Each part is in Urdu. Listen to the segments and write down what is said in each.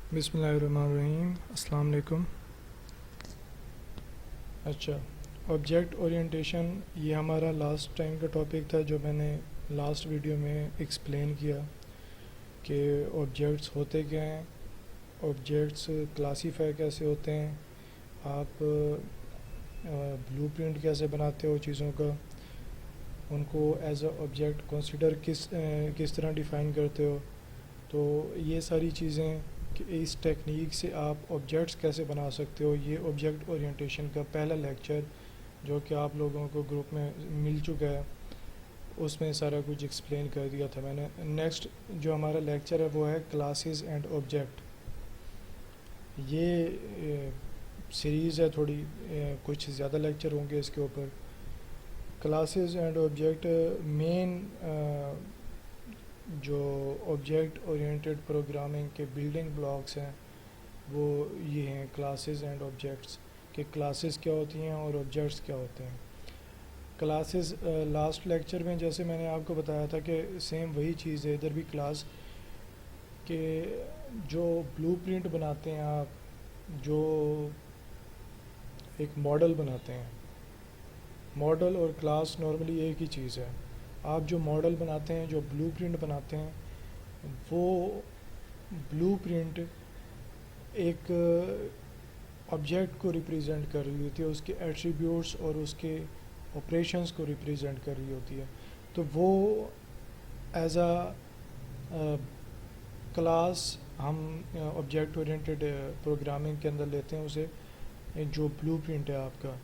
بسم اللہ الرحمن الرحیم. السلام علیکم. اچھا، آبجیکٹ اورینٹیشن یہ ہمارا لاسٹ ٹائم کا ٹاپک تھا جو میں نے لاسٹ ویڈیو میں ایکسپلین کیا کہ آبجیکٹس ہوتے کیا ہیں، آبجیکٹس کلاسیفائی کیسے ہوتے ہیں، آپ بلو پرنٹ کیسے بناتے ہو چیزوں کا، ان کو ایز اے آبجیکٹ کنسیڈر کس طرح ڈیفائن کرتے ہو. تو یہ ساری چیزیں کہ اس ٹیکنیک سے آپ آبجیکٹس کیسے بنا سکتے ہو، یہ آبجیکٹ اورینٹیشن کا پہلا لیکچر جو کہ آپ لوگوں کو گروپ میں مل چکا ہے، اس میں سارا کچھ ایکسپلین کر دیا تھا میں نے. نیکسٹ جو ہمارا لیکچر ہے وہ ہے کلاسز اینڈ آبجیکٹ. یہ سیریز ہے تھوڑی، کچھ زیادہ لیکچر ہوں گے اس کے اوپر. کلاسز اینڈ آبجیکٹ مین جو آبجیکٹ اورینٹیڈ پروگرامنگ کے بلڈنگ بلاکس ہیں وہ یہ ہیں کلاسز اینڈ آبجیکٹس، کہ کلاسز کیا ہوتی ہیں اور آبجیکٹس کیا ہوتے ہیں. کلاسز لاسٹ لیکچر میں جیسے میں نے آپ کو بتایا تھا کہ سیم وہی چیز ہے ادھر بھی کلاس، کہ جو بلو پرنٹ بناتے ہیں آپ، جو ایک ماڈل بناتے ہیں، ماڈل اور کلاس نارملی ایک ہی چیز ہے. آپ جو ماڈل بناتے ہیں، جو بلو پرنٹ بناتے ہیں، وہ بلو پرنٹ ایک آبجیکٹ کو ریپریزنٹ کر رہی ہوتی ہے، اس کے ایٹریبیوٹس اور اس کے آپریشنز کو ریپریزنٹ کر رہی ہوتی ہے. تو وہ ایز اے کلاس ہم آبجیکٹ اورینٹیڈ پروگرامنگ کے اندر لیتے ہیں اسے. جو بلو پرنٹ ہے آپ کا،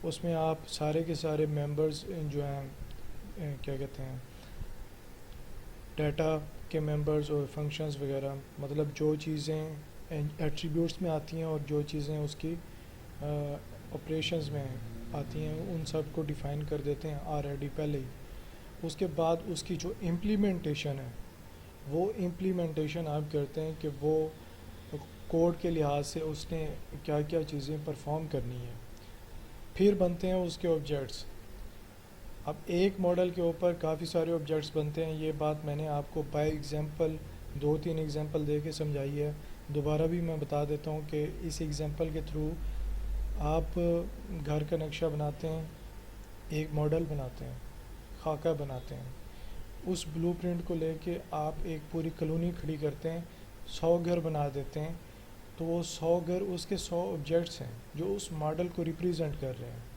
اس میں آپ سارے کے سارے ممبرز جو ہیں کیا کہتے ہیں، ڈیٹا کے ممبرز اور فنکشنز وغیرہ، مطلب جو چیزیں ایٹریبیوٹس میں آتی ہیں اور جو چیزیں اس کی آپریشنز میں آتی ہیں ان سب کو ڈیفائن کر دیتے ہیں آلریڈی پہلے ہی. اس کے بعد اس کی جو امپلیمنٹیشن ہے وہ امپلیمنٹیشن آپ کرتے ہیں کہ وہ کوڈ کے لحاظ سے اس نے کیا کیا چیزیں پرفارم کرنی ہیں. پھر بنتے ہیں اس کے آبجیکٹس. اب ایک ماڈل کے اوپر کافی سارے آبجیکٹس بنتے ہیں. یہ بات میں نے آپ کو بائی ایگزامپل 2-3 ایگزامپل دے کے سمجھائی ہے. دوبارہ بھی میں بتا دیتا ہوں کہ اس ایگزامپل کے تھرو آپ گھر کا نقشہ بناتے ہیں، ایک ماڈل بناتے ہیں، خاکہ بناتے ہیں. اس بلو پرنٹ کو لے کے آپ ایک پوری کالونی کھڑی کرتے ہیں، 100 گھر بنا دیتے ہیں. تو وہ 100 گھر اس کے 100 آبجیکٹس ہیں جو اس ماڈل کو ریپریزنٹ کر رہے ہیں.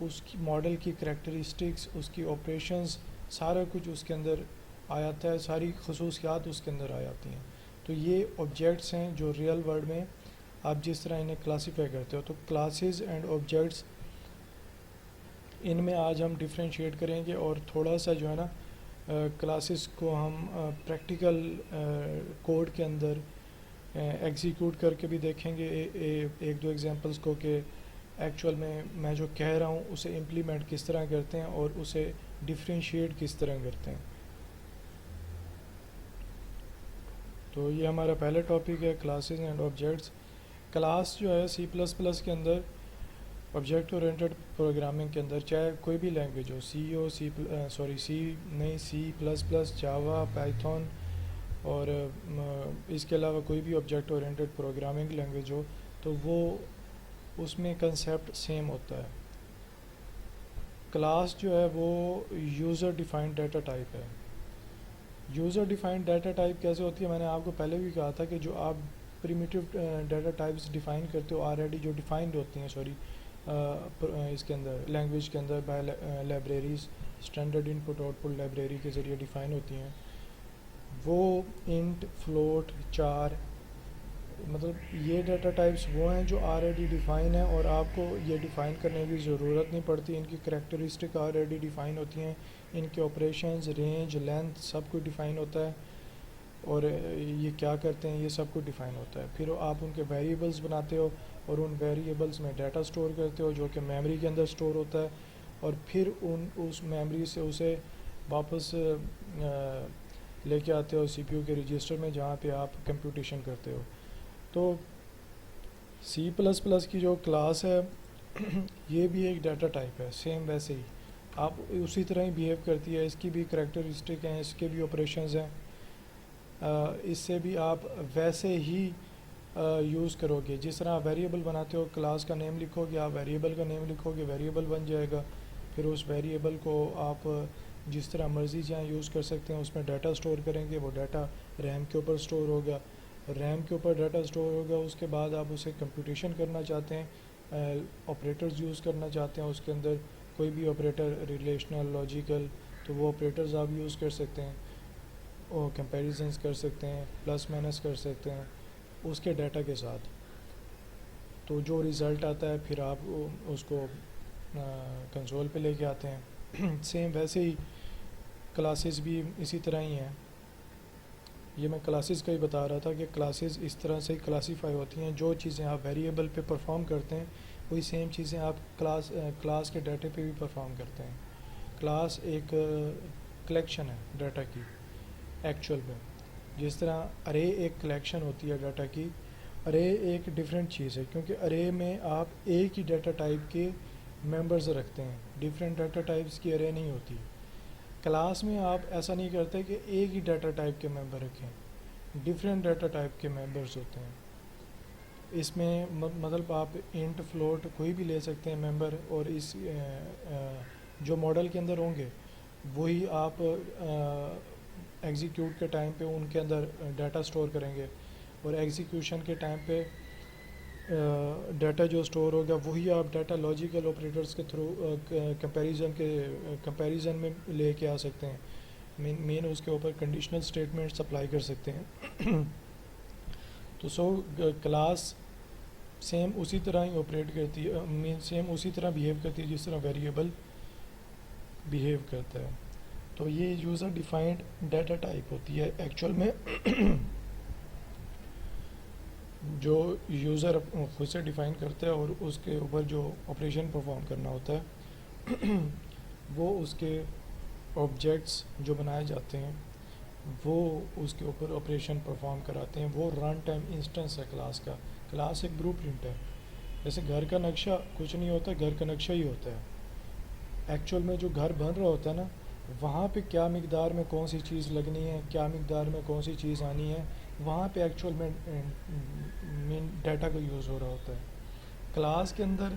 اس کی ماڈل کی کریکٹرسٹکس، اس کی آپریشنز، سارا کچھ اس کے اندر آ جاتا ہے، ساری خصوصیات اس کے اندر آ جاتی ہیں. تو یہ آبجیکٹس ہیں جو ریئل ورلڈ میں آپ جس طرح انہیں کلاسیفائی کرتے ہو. تو کلاسز اینڈ آبجیکٹس، ان میں آج ہم ڈفرینشیٹ کریں گے اور تھوڑا سا جو ہے نا کلاسز کو ہم پریکٹیکل کوڈ کے اندر ایگزیکیوٹ کر کے بھی دیکھیں گے 1-2 ایگزامپلس کو، کہ ایکچول میں جو کہہ رہا ہوں اسے امپلیمنٹ کس طرح کرتے ہیں اور اسے ڈفرینشیٹ کس طرح کرتے ہیں. تو یہ ہمارا پہلا ٹاپک ہے کلاسز اینڈ آبجیکٹس. کلاس جو ہے C++ کے اندر، آبجیکٹ اورینٹیڈ پروگرامنگ کے اندر، چاہے کوئی بھی لینگویج ہو، C++، جاوا، پائتھون، اور اس کے علاوہ کوئی بھی آبجیکٹ اورینٹیڈ پروگرامنگ لینگویج ہو، تو وہ اس میں کنسیپٹ سیم ہوتا ہے. کلاس جو ہے وہ یوزر ڈیفائنڈ ڈیٹا ٹائپ ہے. یوزر ڈیفائنڈ ڈیٹا ٹائپ کیسے ہوتی ہے؟ میں نے آپ کو پہلے بھی کہا تھا کہ جو آپ پریمیٹیو ڈیٹا ٹائپس ڈیفائن کرتے ہو آلریڈی، جو ڈیفائنڈ ہوتی ہیں اس کے اندر لینگویج کے اندر by libraries, standard input output library کے ذریعے ڈیفائن ہوتی ہیں. وہ انٹ، فلوٹ، چار، مطلب یہ ڈیٹا ٹائپس وہ ہیں جو آلریڈی ڈیفائن ہیں اور آپ کو یہ ڈیفائن کرنے کی ضرورت نہیں پڑتی. ان کی کریکٹرسٹک آلریڈی ڈیفائن ہوتی ہیں، ان کے آپریشنز، رینج، لینتھ سب کچھ ڈیفائن ہوتا ہے، اور یہ کیا کرتے ہیں یہ سب کچھ ڈیفائن ہوتا ہے. پھر آپ ان کے ویریبلز بناتے ہو اور ان ویریبلز میں ڈیٹا سٹور کرتے ہو جو کہ میموری کے اندر سٹور ہوتا ہے، اور پھر اس میموری سے اسے واپس لے کے آتے ہو سی پی یو کے رجسٹر میں جہاں پہ آپ کمپیوٹیشن کرتے ہو. تو C++ کی جو کلاس ہے یہ بھی ایک ڈیٹا ٹائپ ہے، سیم ویسے ہی آپ اسی طرح ہی بیہیو کرتی ہے. اس کی بھی کریکٹرسٹک ہیں، اس کے بھی آپریشنز ہیں، اس سے بھی آپ ویسے ہی یوز کرو گے. جس طرح آپ ویریبل بناتے ہو, کلاس کا نیم لکھو گے, آپ ویریبل کا نیم لکھو گے, ویریبل بن جائے گا. پھر اس ویریبل کو آپ جس طرح مرضی جہاں یوز کر سکتے ہیں اس میں ڈیٹا سٹور کریں گے. وہ ڈیٹا ریم کے اوپر سٹور ہوگا, ریم کے اوپر ڈیٹا سٹور ہوگا. اس کے بعد آپ اسے کمپیوٹیشن کرنا چاہتے ہیں, آپریٹرز یوز کرنا چاہتے ہیں اس کے اندر, کوئی بھی آپریٹر, ریلیشنل, لاجیکل, تو وہ آپریٹرز آپ یوز کر سکتے ہیں, اور کمپیریزنس کر سکتے ہیں, پلس مائنس کر سکتے ہیں اس کے ڈیٹا کے ساتھ. تو جو ریزلٹ آتا ہے پھر آپ اس کو کنسول پہ لے کے آتے ہیں. سیم ویسے ہی کلاسز بھی اسی طرح ہی ہیں. یہ میں کلاسز کا ہی بتا رہا تھا کہ کلاسز اس طرح سے کلاسیفائی ہوتی ہیں. جو چیزیں آپ ویریبل پہ پرفارم کرتے ہیں وہی سیم چیزیں آپ کلاس کے ڈیٹے پہ بھی پرفارم کرتے ہیں. کلاس ایک کلیکشن ہے ڈیٹا کی ایکچوئل میں. جس طرح ارے ایک کلیکشن ہوتی ہے ڈیٹا کی, ارے ایک ڈیفرنٹ چیز ہے کیونکہ ارے میں آپ ایک ہی ڈیٹا ٹائپ کے ممبرز رکھتے ہیں, ڈیفرنٹ ڈیٹا ٹائپس کی ارے نہیں ہوتی. کلاس میں آپ ایسا نہیں کرتے کہ ایک ہی ڈیٹا ٹائپ کے ممبر رکھیں, ڈیفرنٹ ڈیٹا ٹائپ کے ممبرز ہوتے ہیں. اس میں مطلب آپ انٹ, فلوٹ کوئی بھی لے سکتے ہیں ممبر, اور اس جو ماڈل کے اندر ہوں گے وہی آپ ایگزیکیوٹ کے ٹائم پہ ان کے اندر ڈیٹا سٹور کریں گے, اور ایگزیکیوشن کے ٹائم پہ ڈیٹا جو سٹور ہوگا وہی آپ ڈیٹا لاجیکل آپریٹرز کے تھرو کمپیریزن میں لے کے آ سکتے ہیں. مین اس کے اوپر کنڈیشنل سٹیٹمنٹس اپلائی کر سکتے ہیں. تو کلاس سیم اسی طرح ہی آپریٹ کرتی ہے, سیم اسی طرح بیہیو کرتی ہے جس طرح ویریبل بیہیو کرتا ہے. تو یہ یوزر ڈیفائنڈ ڈیٹا ٹائپ ہوتی ہے ایکچوئل میں. جو یوزر خود سے ڈیفائن کرتا ہے اور اس کے اوپر جو آپریشن پرفارم کرنا ہوتا ہے وہ اس کے آبجیکٹس جو بنائے جاتے ہیں وہ اس کے اوپر آپریشن پرفارم کراتے ہیں. وہ رن ٹائم انسٹنس ہے کلاس کا. کلاس ایک بلو پرنٹ ہے. جیسے گھر کا نقشہ کچھ نہیں ہوتا, گھر کا نقشہ ہی ہوتا ہے. ایکچوئل میں جو گھر بن رہا ہوتا ہے نا, وہاں پہ کیا مقدار میں کون سی چیز لگنی ہے, کیا مقدار میں کون سی چیز آنی ہے, وہاں پہ ایکچوئل میں مین ڈیٹا کا یوز ہو رہا ہوتا ہے. کلاس کے اندر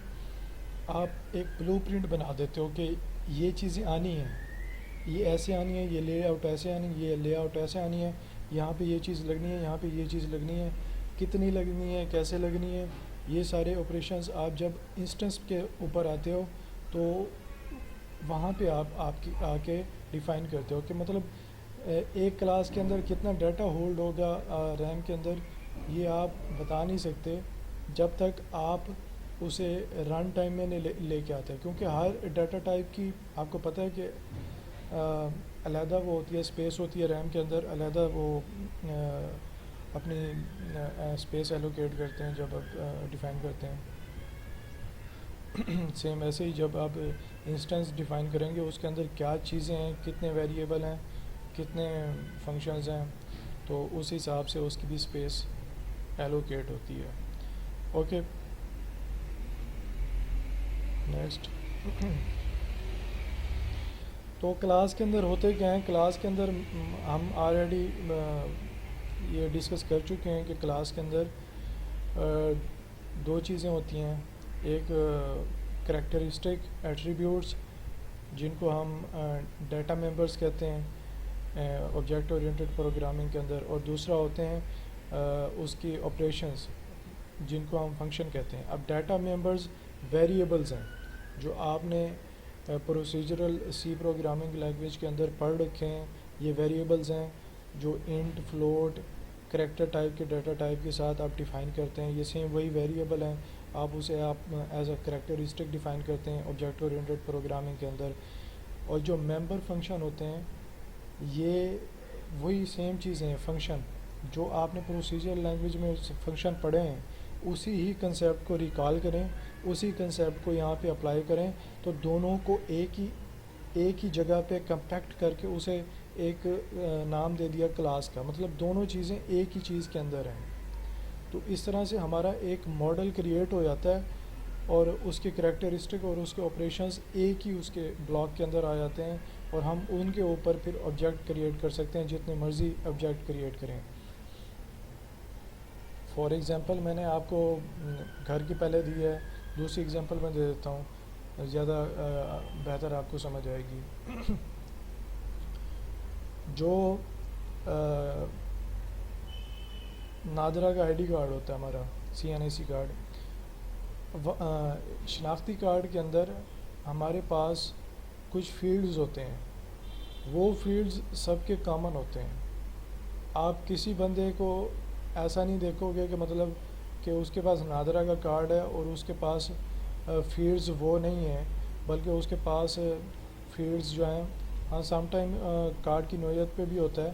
آپ ایک بلو پرنٹ بنا دیتے ہو کہ یہ چیزیں آنی ہیں, یہ ایسے آنی ہے, یہ لے آؤٹ ایسے آنی ہے, یہ لے آؤٹ ایسے آنی ہے, یہاں پہ یہ چیز لگنی ہے, یہاں پہ یہ چیز لگنی ہے, کتنی لگنی ہے, کیسے لگنی ہے. یہ سارے آپریشنز آپ جب انسٹنس کے اوپر آتے ہو تو وہاں پہ آپ آ کے ڈیفائن کرتے ہو کہ مطلب ایک کلاس کے اندر کتنا ڈیٹا ہولڈ ہوگا ریم کے اندر. یہ آپ بتا نہیں سکتے جب تک آپ اسے رن ٹائم میں لے کے آتے ہیں, کیونکہ ہر ڈیٹا ٹائپ کی آپ کو پتہ ہے کہ علیحدہ وہ ہوتی ہے, اسپیس ہوتی ہے ریم کے اندر, علیحدہ وہ اپنی اسپیس ایلوکیٹ کرتے ہیں جب آپ ڈیفائن کرتے ہیں. سیم ایسے ہی جب آپ انسٹنس ڈیفائن کریں گے اس کے اندر کیا چیزیں ہیں, کتنے ویریبل ہیں, کتنے فنکشنز ہیں, تو اس حساب سے اس کی بھی اسپیس ایلوکیٹ ہوتی ہے. Okay next. تو کلاس کے اندر ہوتے کیا ہیں, کلاس کے اندر ہم آلریڈی یہ ڈسکس کر چکے ہیں کہ کلاس کے اندر دو چیزیں ہوتی ہیں. ایک کریکٹرسٹک ایٹریبیوٹس جن کو ہم ڈیٹا ممبرز کہتے ہیں آبجیکٹ اورینٹڈ پروگرامنگ کے اندر, اور دوسرا ہوتے ہیں اس کی آپریشنز جن کو ہم فنکشن کہتے ہیں. اب ڈیٹا ممبرز ویریبلز ہیں جو آپ نے پروسیجرل سی پروگرامنگ لینگویج کے اندر پڑھ رکھے ہیں. یہ ویریبلز ہیں جو انٹ, فلوٹ, کریکٹر ٹائپ کے ڈیٹا ٹائپ کے ساتھ آپ ڈیفائن کرتے ہیں. یہ سیم وہی ویریبل ہیں, آپ اسے آپ ایز اے کریکٹرسٹک ڈیفائن کرتے ہیں آبجیکٹ اورینٹڈ پروگرامنگ کے اندر. اور جو ممبر فنکشن ہوتے ہیں یہ وہی سیم چیزیں ہیں, فنکشن جو آپ نے پروسیجرل لینگویج میں فنکشن پڑھے ہیں اسی ہی کنسیپٹ کو ریکال کریں, اسی کنسیپٹ کو یہاں پہ اپلائی کریں, تو دونوں کو ایک ہی جگہ پہ کمپیکٹ کر کے اسے ایک نام دے دیا کلاس کا. مطلب دونوں چیزیں ایک ہی چیز کے اندر ہیں. تو اس طرح سے ہمارا ایک ماڈل کریٹ ہو جاتا ہے اور اس کے کریکٹرسٹک اور اس کے آپریشنز ایک ہی اس کے بلاک کے اندر آ جاتے ہیں, اور ہم ان کے اوپر پھر آبجیکٹ کریٹ کر سکتے ہیں, جتنے مرضی آبجیکٹ کریٹ کریں. فار ایگزامپل میں نے آپ کو گھر کی پہلے دی ہے، دوسری ایگزامپل میں دے دیتا ہوں، زیادہ بہتر آپ کو سمجھ آئے گی. جو نادرا کا آئی ڈی کارڈ ہوتا ہے ہمارا CNAC کارڈ، شناختی کارڈ کے اندر ہمارے پاس کچھ فیلڈز ہوتے ہیں، وہ فیلڈز سب کے کامن ہوتے ہیں. آپ کسی بندے کو ایسا نہیں دیکھو گے کہ مطلب کہ اس کے پاس نادرا کا کارڈ ہے اور اس کے پاس فیلڈز وہ نہیں ہیں، بلکہ اس کے پاس فیلڈز جو ہیں، ہاں سم ٹائم کارڈ کی نوعیت پہ بھی ہوتا ہے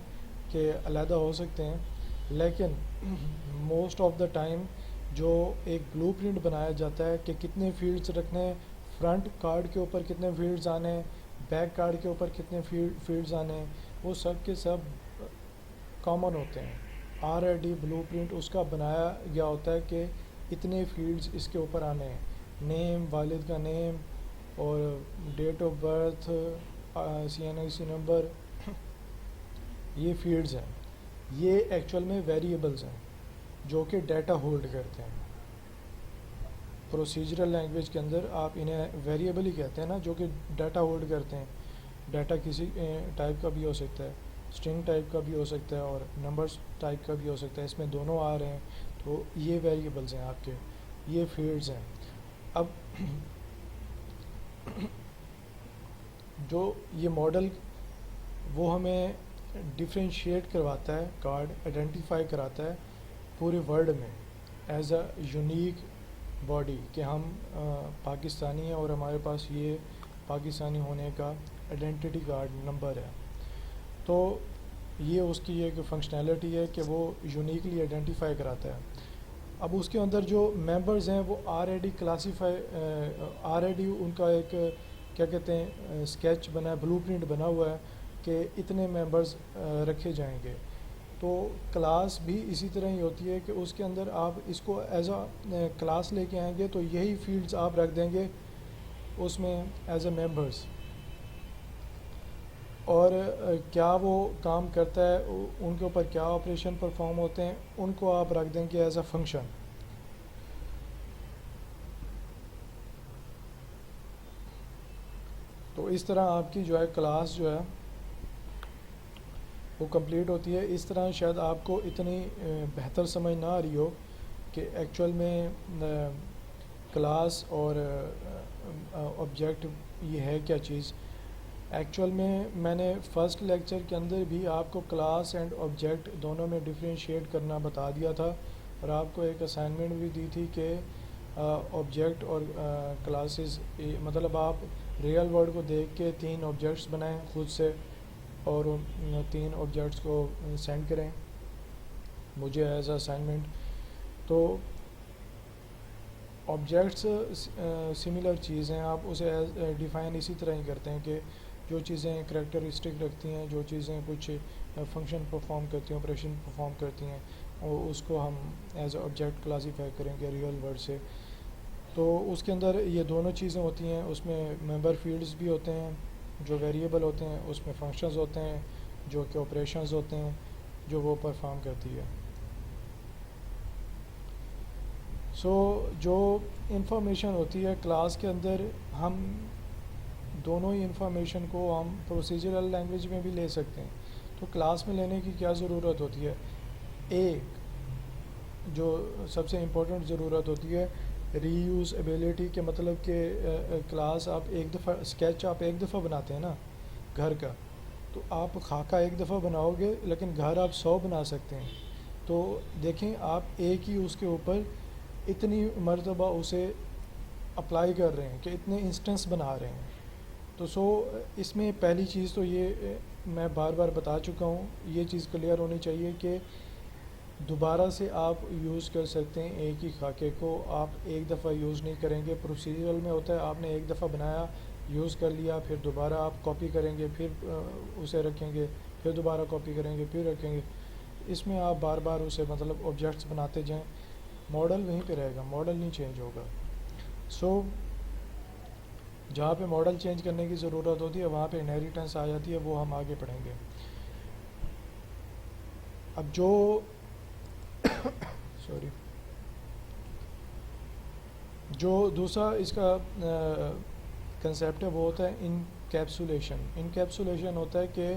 کہ علیحدہ ہو سکتے ہیں، لیکن موسٹ آف دا ٹائم جو ایک بلو پرنٹ بنایا جاتا ہے کہ کتنے فیلڈز رکھنے ہیں، فرنٹ کارڈ کے اوپر کتنے فیلڈز آنے ہیں، بیک کارڈ کے اوپر کتنے فیلڈز آنے ہیں، وہ سب کے سب کامن ہوتے ہیں. RID بلو پرنٹ اس کا بنایا گیا ہوتا ہے کہ اتنے فیلڈز اس کے اوپر آنے ہیں، نیم، والد کا نیم اور date of birth, CNAC number, یہ فیلڈز ہیں. یہ ایکچول میں ویریبلز ہیں جو کہ ڈیٹا ہولڈ کرتے ہیں. پروسیجرل لینگویج کے اندر آپ انہیں ویریبل ہی کہتے ہیں نا، جو کہ ڈیٹا ہولڈ کرتے ہیں. ڈیٹا کسی ٹائپ کا بھی ہو سکتا ہے، اسٹرنگ ٹائپ کا بھی ہو سکتا ہے اور نمبرز ٹائپ کا بھی ہو سکتا ہے، اس میں دونوں آ رہے ہیں. تو یہ ویریبلز ہیں آپ کے، یہ فیلڈز ہیں. اب جو یہ ماڈل وہ ہمیں ڈفرینشیٹ کرواتا ہے، کارڈ آئیڈینٹیفائی کراتا ہے پورے ورلڈ میں ایز اے یونیک باڈی کہ ہم پاکستانی ہیں اور ہمارے پاس یہ پاکستانی ہونے کا آئیڈینٹی کارڈ نمبر ہے. تو یہ اس کی ایک فنکشنالٹی ہے کہ وہ یونیکلی آئیڈینٹیفائی کراتا ہے. اب اس کے اندر جو ممبرز ہیں وہ RID کلاسیفائی، RID ان کا ایک کیا کہتے ہیں اسکیچ بنا ہے، بلو پرنٹ بنا ہوا ہے کہ اتنے ممبرز رکھے جائیں گے. تو کلاس بھی اسی طرح ہی ہوتی ہے کہ اس کے اندر آپ اس کو ایز اے کلاس لے کے آئیں گے تو یہی فیلڈز آپ رکھ دیں گے اس میں ایز اے ممبرز، اور کیا وہ کام کرتا ہے، ان کے اوپر کیا آپریشن پرفارم ہوتے ہیں، ان کو آپ رکھ دیں گے ایز اے فنکشن. تو اس طرح آپ کی جو ہے کلاس جو ہے وہ کمپلیٹ ہوتی ہے. اس طرح شاید آپ کو اتنی بہتر سمجھ نہ آ رہی ہو کہ ایکچول میں کلاس اور آبجیکٹ یہ ہے کیا چیز. ایکچول میں نے فرسٹ لیکچر کے اندر بھی آپ کو کلاس اینڈ آبجیکٹ دونوں میں ڈفرینشیٹ کرنا بتا دیا تھا، اور آپ کو ایک اسائنمنٹ بھی دی تھی کہ آبجیکٹ اور کلاسز، مطلب آپ ریئل ورلڈ کو دیکھ کے 3 آبجیکٹس بنائیں خود سے اور ان 3 آبجیکٹس کو سینڈ کریں مجھے ایز اے اسائنمنٹ. تو آبجیکٹس سملر چیز ہیں، آپ اسے ڈیفائن اسی طرح ہی کرتے ہیں کہ جو چیزیں کریکٹرسٹک رکھتی ہیں، جو چیزیں کچھ فنکشن پرفارم کرتی ہیں، آپریشن پرفارم کرتی ہیں، اور اس کو ہم ایز اے آبجیکٹ کلاسیفائی کریں گے ریئل ورلڈ سے. تو اس کے اندر یہ دونوں چیزیں ہوتی ہیں. اس میں ممبر فیلڈز بھی ہوتے ہیں جو ویریبل ہوتے ہیں، اس میں فنکشنز ہوتے ہیں جو کہ آپریشنز ہوتے ہیں جو وہ پرفارم کرتی ہے. سو جو انفارمیشن ہوتی ہے کلاس کے اندر، ہم دونوں ہی انفارمیشن کو ہم پروسیجرل لینگویج میں بھی لے سکتے ہیں. تو کلاس میں لینے کی کیا ضرورت ہوتی ہے؟ ایک جو سب سے امپورٹنٹ ضرورت ہوتی ہے ری یوز ایبیلٹی، کے مطلب کہ کلاس آپ ایک دفعہ، اسکیچ آپ ایک دفعہ بناتے ہیں نا گھر کا، تو آپ خاکہ ایک دفعہ بناؤ گے لیکن گھر آپ 100 بنا سکتے ہیں. تو دیکھیں آپ ایک ہی اس کے اوپر اتنی مرتبہ اسے اپلائی کر رہے ہیں کہ اتنے انسٹنس بنا رہے ہیں. تو اس میں پہلی چیز تو یہ میں بار بار بتا چکا ہوں، یہ چیز کلیئر ہونی چاہیے کہ دوبارہ سے آپ یوز کر سکتے ہیں ایک ہی خاکے کو، آپ ایک دفعہ یوز نہیں کریں گے. پروسیجرل میں ہوتا ہے آپ نے ایک دفعہ بنایا، یوز کر لیا، پھر دوبارہ آپ کاپی کریں گے، پھر اسے رکھیں گے، پھر دوبارہ کاپی کریں گے، پھر رکھیں گے. اس میں آپ بار بار اسے مطلب آبجیکٹس بناتے جائیں، ماڈل وہیں پہ رہے گا، ماڈل نہیں چینج ہوگا. جہاں پہ ماڈل چینج کرنے کی ضرورت ہوتی ہے وہاں پہ انہیریٹنس آ جاتی ہے، وہ ہم آگے پڑھیں گے. اب جو سوری. جو دوسرا اس کا کنسیپٹ ہے وہ ہوتا ہے انکیپسولیشن. انکیپسولیشن ہوتا ہے کہ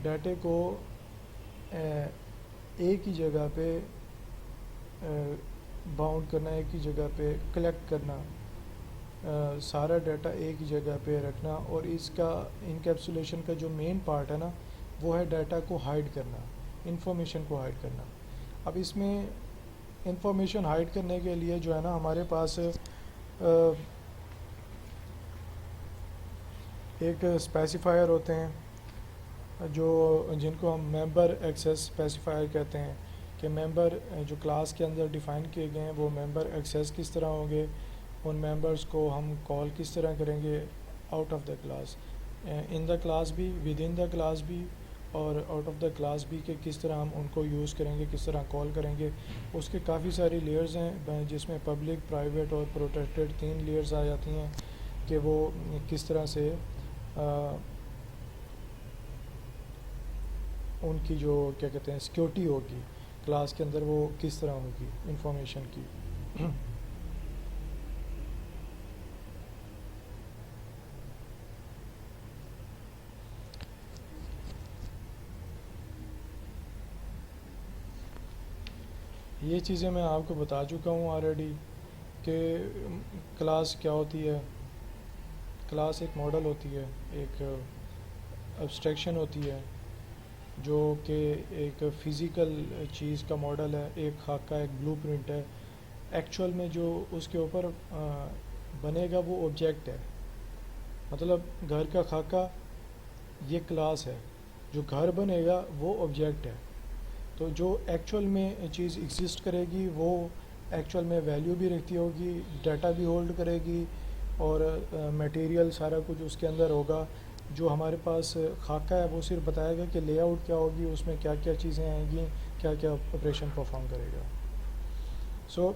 ڈیٹے کو ایک ہی جگہ پہ باؤنڈ کرنا، ایک ہی جگہ پہ کلیکٹ کرنا، سارا ڈیٹا ایک ہی جگہ پہ رکھنا. اور اس کا انکیپسولیشن کا جو مین پارٹ ہے نا وہ ہے ڈیٹا کو ہائڈ کرنا، انفارمیشن کو ہائڈ کرنا. اب اس میں انفارمیشن ہائڈ کرنے کے لیے جو ہے نا ہمارے پاس ایک اسپیسیفائر ہوتے ہیں جن کو ہم ممبر ایکسیس اسپیسیفائر کہتے ہیں، کہ ممبر جو کلاس کے اندر ڈیفائن کیے گئے ہیں وہ ممبر ایکسیس کس طرح ہوں گے، ان ممبرس کو ہم کال کس طرح کریں گے out of the class, in the class بھی، ود ان دا کلاس بھی، اور آؤٹ آف دا کلاس بھی، کہ کس طرح ہم ان کو یوز کریں گے، کس طرح کال کریں گے. اس کے کافی ساری لیئرز ہیں جس میں پبلک، پرائیویٹ اور پروٹیکٹڈ 3 لیئرز آ جاتی ہیں کہ وہ کس طرح سے ان کی جو کیا کہتے ہیں سیکیورٹی ہوگی کلاس کے اندر وہ کس طرح ہوگی انفارمیشن کی. یہ چیزیں میں آپ کو بتا چکا ہوں آلریڈی کہ کلاس کیا ہوتی ہے. کلاس ایک ماڈل ہوتی ہے، ایک ابسٹریکشن ہوتی ہے جو کہ ایک فزیکل چیز کا ماڈل ہے، ایک خاکہ، ایک بلو پرنٹ ہے. ایکچوئل میں جو اس کے اوپر بنے گا وہ آبجیکٹ ہے. مطلب گھر کا خاکہ یہ کلاس ہے، جو گھر بنے گا وہ آبجیکٹ ہے. تو جو ایکچوئل میں چیز ایگزسٹ کرے گی وہ ایکچوئل میں ویلیو بھی رکھتی ہوگی، ڈیٹا بھی ہولڈ کرے گی، اور میٹیریل سارا کچھ اس کے اندر ہوگا. جو ہمارے پاس خاکہ ہے وہ صرف بتائے گا کہ لے آؤٹ کیا ہوگی، اس میں کیا کیا چیزیں آئیں گی، کیا کیا آپریشن پرفارم کرے گا. سو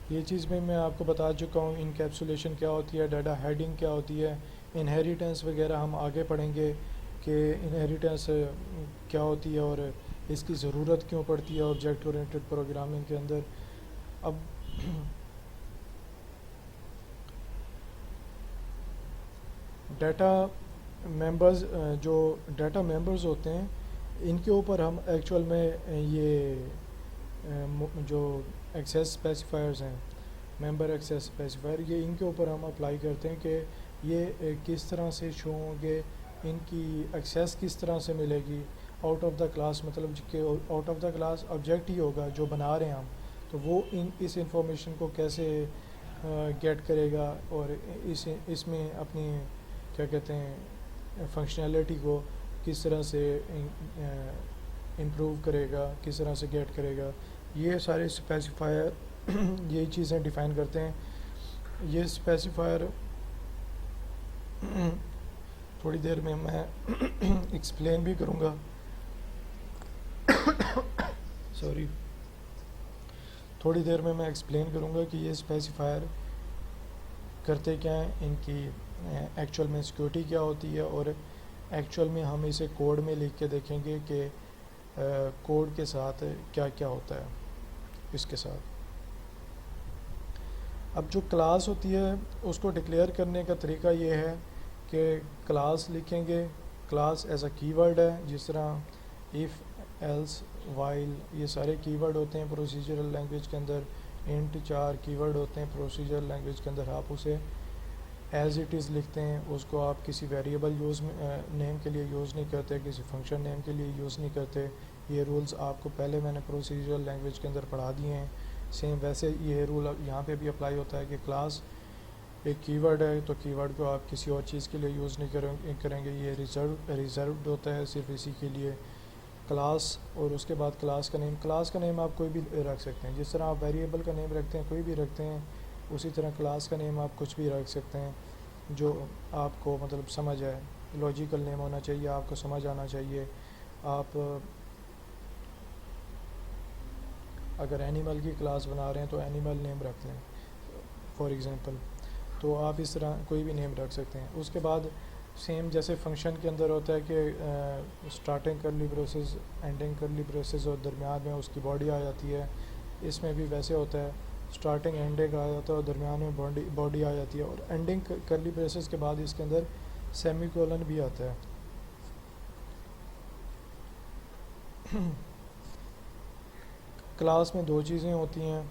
یہ چیز میں آپ کو بتا چکا ہوں انکیپسولیشن کیا ہوتی ہے، ڈیٹا ہیڈنگ کیا ہوتی ہے، انہیریٹنس وغیرہ ہم آگے پڑھیں گے کہ انہیریٹنس کیا ہوتی ہے اور اس کی ضرورت کیوں پڑتی ہے آبجیکٹ اورینٹڈ پروگرامنگ کے اندر. اب ڈیٹا ممبرز، جو ڈیٹا ممبرز ہوتے ہیں ان کے اوپر ہم ایکچوئل میں یہ جو ایکسیس اسپیسیفائرز ہیں، ممبر ایکسیس اسپیسیفائر، یہ ان کے اوپر ہم اپلائی کرتے ہیں کہ یہ کس طرح سے شو ہوں گے، ان کی ایکسیس کس طرح سے ملے گی آؤٹ آف دا کلاس. مطلب کہ out of the class object ہی ہوگا جو بنا رہے ہیں ہم، تو وہ اس انفارمیشن کو کیسے گیٹ کرے گا اور اس میں اپنی کیا کہتے ہیں فنکشنالٹی کو کس طرح سے امپروو کرے گا، کس طرح سے گیٹ کرے گا. یہ سارے اسپیسیفائر یہی چیزیں ڈیفائن کرتے ہیں. یہ اسپیسیفائر تھوڑی دیر میں ایکسپلین بھی کروں گا. سوری، تھوڑی دیر میں ایکسپلین کروں گا کہ یہ اسپیسیفائر کرتے کیا ہیں، ان کی ایکچوئل میں سیکیورٹی کیا ہوتی ہے، اور ایکچوئل میں ہم اسے کوڈ میں لکھ کے دیکھیں گے کہ کوڈ کے ساتھ کیا کیا ہوتا ہے اس کے ساتھ. اب جو کلاس ہوتی ہے اس کو ڈکلیئر کرنے کا طریقہ یہ ہے کہ کلاس لکھیں گے. کلاس ایز اے کی ورڈ ہے، جس طرح ایف، ایلس، وائل، یہ سارے کی ورڈ ہوتے ہیں پروسیجرل لینگویج کے اندر. انٹ 4 کی ورڈ ہوتے ہیں پروسیجرل لینگویج کے اندر. آپ اسے ایز اٹ از لکھتے ہیں، اس کو آپ کسی ویریبل نیم کے لیے یوز نہیں کرتے، کسی فنکشن نیم کے لیے یوز نہیں کرتے. یہ رولز آپ کو پہلے میں نے پروسیجرل لینگویج کے اندر پڑھا دیے ہیں. سیم ویسے یہ رول یہاں پہ بھی اپلائی ہوتا ہے کہ کلاس ایک کی ورڈ ہے تو کی ورڈ کو آپ کسی اور چیز کے لیے یوز نہیں کریں گے. یہ ریزروڈ ہوتا ہے صرف اسی کے لیے کلاس. اور اس کے بعد کلاس کا نیم آپ کوئی بھی رکھ سکتے ہیں. جس طرح آپ ویریبل کا نیم رکھتے ہیں کوئی بھی رکھتے ہیں، اسی طرح کلاس کا نیم آپ کچھ بھی رکھ سکتے ہیں جو آپ کو مطلب سمجھ آئے. لاجیکل نیم ہونا چاہیے، آپ کو سمجھ آنا چاہیے. آپ اگر اینیمل کی کلاس بنا رہے ہیں تو اینیمل نیم رکھ لیں فار ایگزامپل. تو آپ اس طرح کوئی بھی نیم رکھ سکتے ہیں. اس کے بعد سیم جیسے فنکشن کے اندر ہوتا ہے کہ starting curly braces, ending curly braces اور درمیان میں اس کی باڈی آ جاتی ہے، اس میں بھی ویسے ہوتا ہے، اسٹارٹنگ اینڈنگ آ جاتا ہے اور درمیان میں باڈی آ جاتی ہے، اور اینڈنگ کرلی بریسز کے بعد اس کے اندر سیمی کولن بھی آتا ہے۔ کلاس میں دو چیزیں ہوتی ہیں،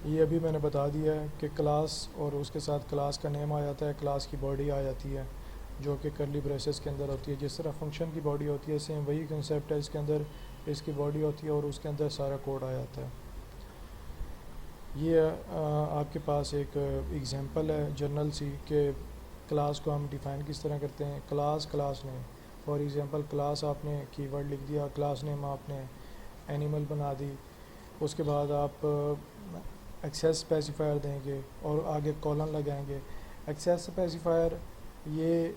یہ ابھی میں نے بتا دیا ہے کہ کلاس اور اس کے ساتھ کلاس کا نیم آ جاتا ہے، کلاس کی باڈی آ جاتی ہے جو کہ کرلی بریسز کے اندر ہوتی ہے۔ جس طرح فنکشن کی باڈی ہوتی ہے سیم وہی کنسیپٹ ہے، اس کے اندر اس کی باڈی ہوتی ہے اور اس کے اندر سارا کوڈ آ جاتا ہے۔ یہ آپ کے پاس ایک ایگزامپل ہے جنرل سی کہ کلاس کو ہم ڈیفائن کس طرح کرتے ہیں۔ Class name, for example class آپ نے کی ورڈ لکھ دیا، کلاس نیم آپ نے اینیمل بنا دی، اس کے بعد آپ ایکسیس اسپیسیفائر دیں گے اور آگے کولن لگائیں گے۔ ایکسیس اسپیسیفائر یہ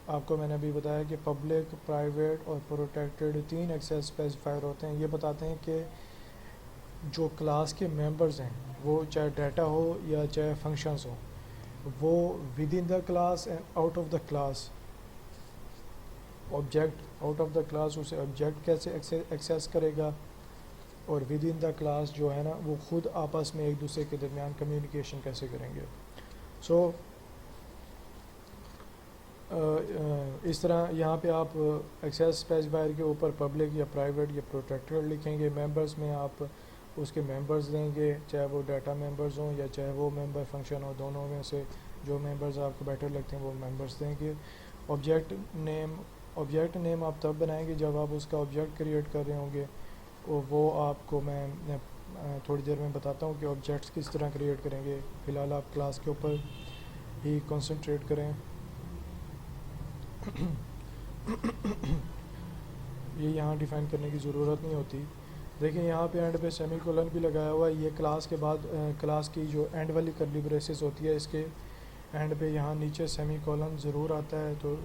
آپ کو میں نے ابھی بتایا کہ پبلک، پرائیویٹ اور پروٹیکٹڈ تین ایکسیس اسپیسیفائر ہوتے ہیں۔ یہ بتاتے ہیں کہ جو کلاس کے ممبرز ہیں وہ چاہے ڈیٹا ہو یا چاہے فنکشنز ہوں، وہ with in the class and out of the class, object out of the class اسے آبجیکٹ کیسے ایکسیس کرے گا، اور ود ان دا کلاس جو ہے نا وہ خود آپس میں ایک دوسرے کے درمیان کمیونیکیشن کیسے کریں گے۔ سو اس طرح یہاں پہ آپ ایکسیس اسپیسیفائر کے اوپر پبلک یا پرائیویٹ یا پروٹیکٹڈ لکھیں گے، ممبرز میں آپ اس کے ممبرز دیں گے، چاہے وہ ڈیٹا ممبرز ہوں یا چاہے وہ ممبر فنکشن ہو، دونوں میں سے جو ممبرز آپ کو بیٹر لگتے ہیں وہ ممبرز دیں گے۔ آبجیکٹ نیم آپ تب بنائیں گے جب آپ اس کا آبجیکٹ کریٹ کر رہے ہوں گے، وہ آپ کو میں تھوڑی دیر میں بتاتا ہوں کہ آبجیکٹس کس طرح کریٹ کریں گے۔ فی الحال آپ کلاس کے اوپر ہی کنسنٹریٹ کریں۔ یہ یہاں ڈیفائن کرنے کی ضرورت نہیں ہوتی۔ دیکھیں یہاں پہ اینڈ پہ سیمی کولن بھی لگایا ہوا ہے، یہ کلاس کے بعد کلاس کی جو اینڈ والی کرلی بریسز ہوتی ہے اس کے اینڈ پہ یہاں نیچے سیمی کولن ضرور آتا ہے، تو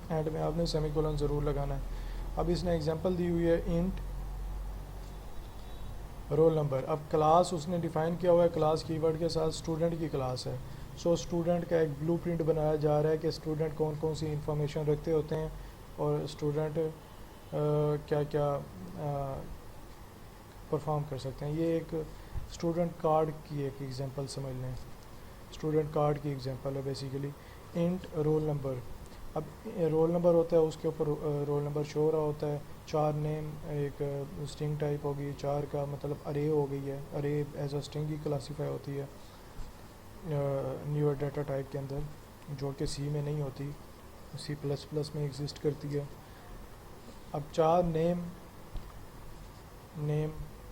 اینڈ میں آپ نے سیمی کولن ضرور لگانا ہے۔ اب اس نے ایگزامپل دی ہوئی ہے انٹ رول نمبر۔ اب کلاس اس نے ڈیفائن کیا ہوا ہے، کلاس کی ورڈ کے ساتھ اسٹوڈنٹ کی کلاس ہے۔ سو اسٹوڈنٹ کا ایک بلو پرنٹ بنایا جا رہا ہے کہ اسٹوڈنٹ کون کون سی انفارمیشن رکھتے ہوتے ہیں اور اسٹوڈنٹ کیا کیا پرفارم کر سکتے ہیں۔ یہ ایک اسٹوڈنٹ کارڈ کی ایک ایگزامپل سمجھ لیں، اسٹوڈنٹ کارڈ کی ایگزامپل ہے بیسیکلی۔ انٹ رول نمبر، اب رول نمبر ہوتا ہے اس کے اوپر رول نمبر شو ہو رہا ہوتا ہے۔ چار نیم ایک اسٹرنگ ٹائپ ہوگی، چار کا مطلب ارے ہو گئی ہے، ارے as a string he classify ہوتی ہے نیور ڈیٹا ٹائپ کے اندر، جو کہ سی میں نہیں ہوتی، سی پلس پلس میں ایگزسٹ کرتی ہے۔ اب چار نیم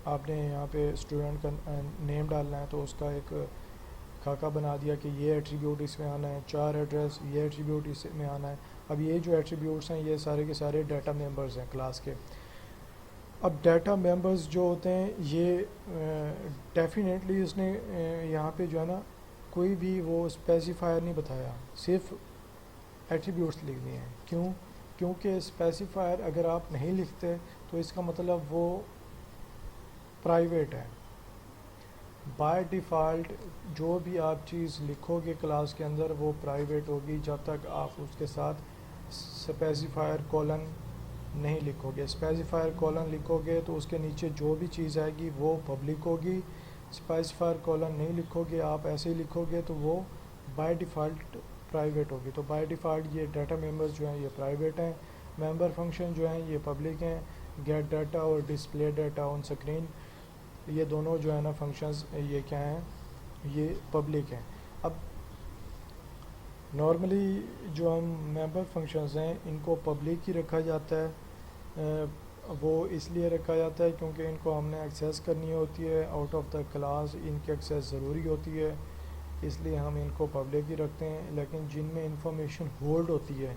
آپ نے یہاں پہ اسٹوڈنٹ کا نیم ڈالنا ہے تو اس کا ایک خاکہ بنا دیا کہ یہ ایٹریبیوٹ اس میں آنا ہے، چار ایڈریس یہ ایٹریبیوٹ اس میں آنا ہے۔ اب یہ جو ایٹریبیوٹس ہیں یہ سارے کے سارے ڈیٹا ممبرز ہیں کلاس کے۔ اب ڈیٹا ممبرز جو ہوتے ہیں یہ ڈیفینیٹلی اس نے یہاں پہ جو ہے نا کوئی بھی وہ اسپیسیفائر نہیں بتایا، صرف ایٹریبیوٹس لکھ دیے ہیں۔ کیونکہ اسپیسیفائر اگر آپ نہیں لکھتے تو اس کا مطلب وہ پرائیویٹ ہے۔ بائی ڈیفالٹ جو بھی آپ چیز لکھو گے کلاس کے اندر وہ پرائیویٹ ہوگی جب تک آپ اس کے ساتھ اسپیسیفائر کولن نہیں لکھو گے۔ اسپیسیفائر کولن لکھو گے تو اس کے نیچے جو بھی چیز آئے گی وہ پبلک ہوگی۔ اسپیسیفائر کولن نہیں لکھو گے، آپ ایسے ہی لکھو گے تو وہ بائی ڈیفالٹ پرائیویٹ ہوگی۔ تو بائی ڈیفالٹ یہ ڈیٹا ممبرز جو ہیں یہ پرائیویٹ ہیں، ممبر فنکشن جو ہیں یہ پبلک ہیں، گیٹ ڈیٹا اور ڈسپلے ڈیٹا آن اسکرین یہ دونوں جو ہے نا فنکشنز یہ کیا ہیں، یہ پبلک ہیں۔ اب نارملی جو ہم ممبر فنکشنز ہیں ان کو پبلک ہی رکھا جاتا ہے، وہ اس لیے رکھا جاتا ہے کیونکہ ان کو ہم نے ایکسیس کرنی ہوتی ہے آؤٹ آف دا کلاس، ان کی ایکسیس ضروری ہوتی ہے، اس لیے ہم ان کو پبلک ہی رکھتے ہیں۔ لیکن جن میں انفارمیشن ہولڈ ہوتی ہے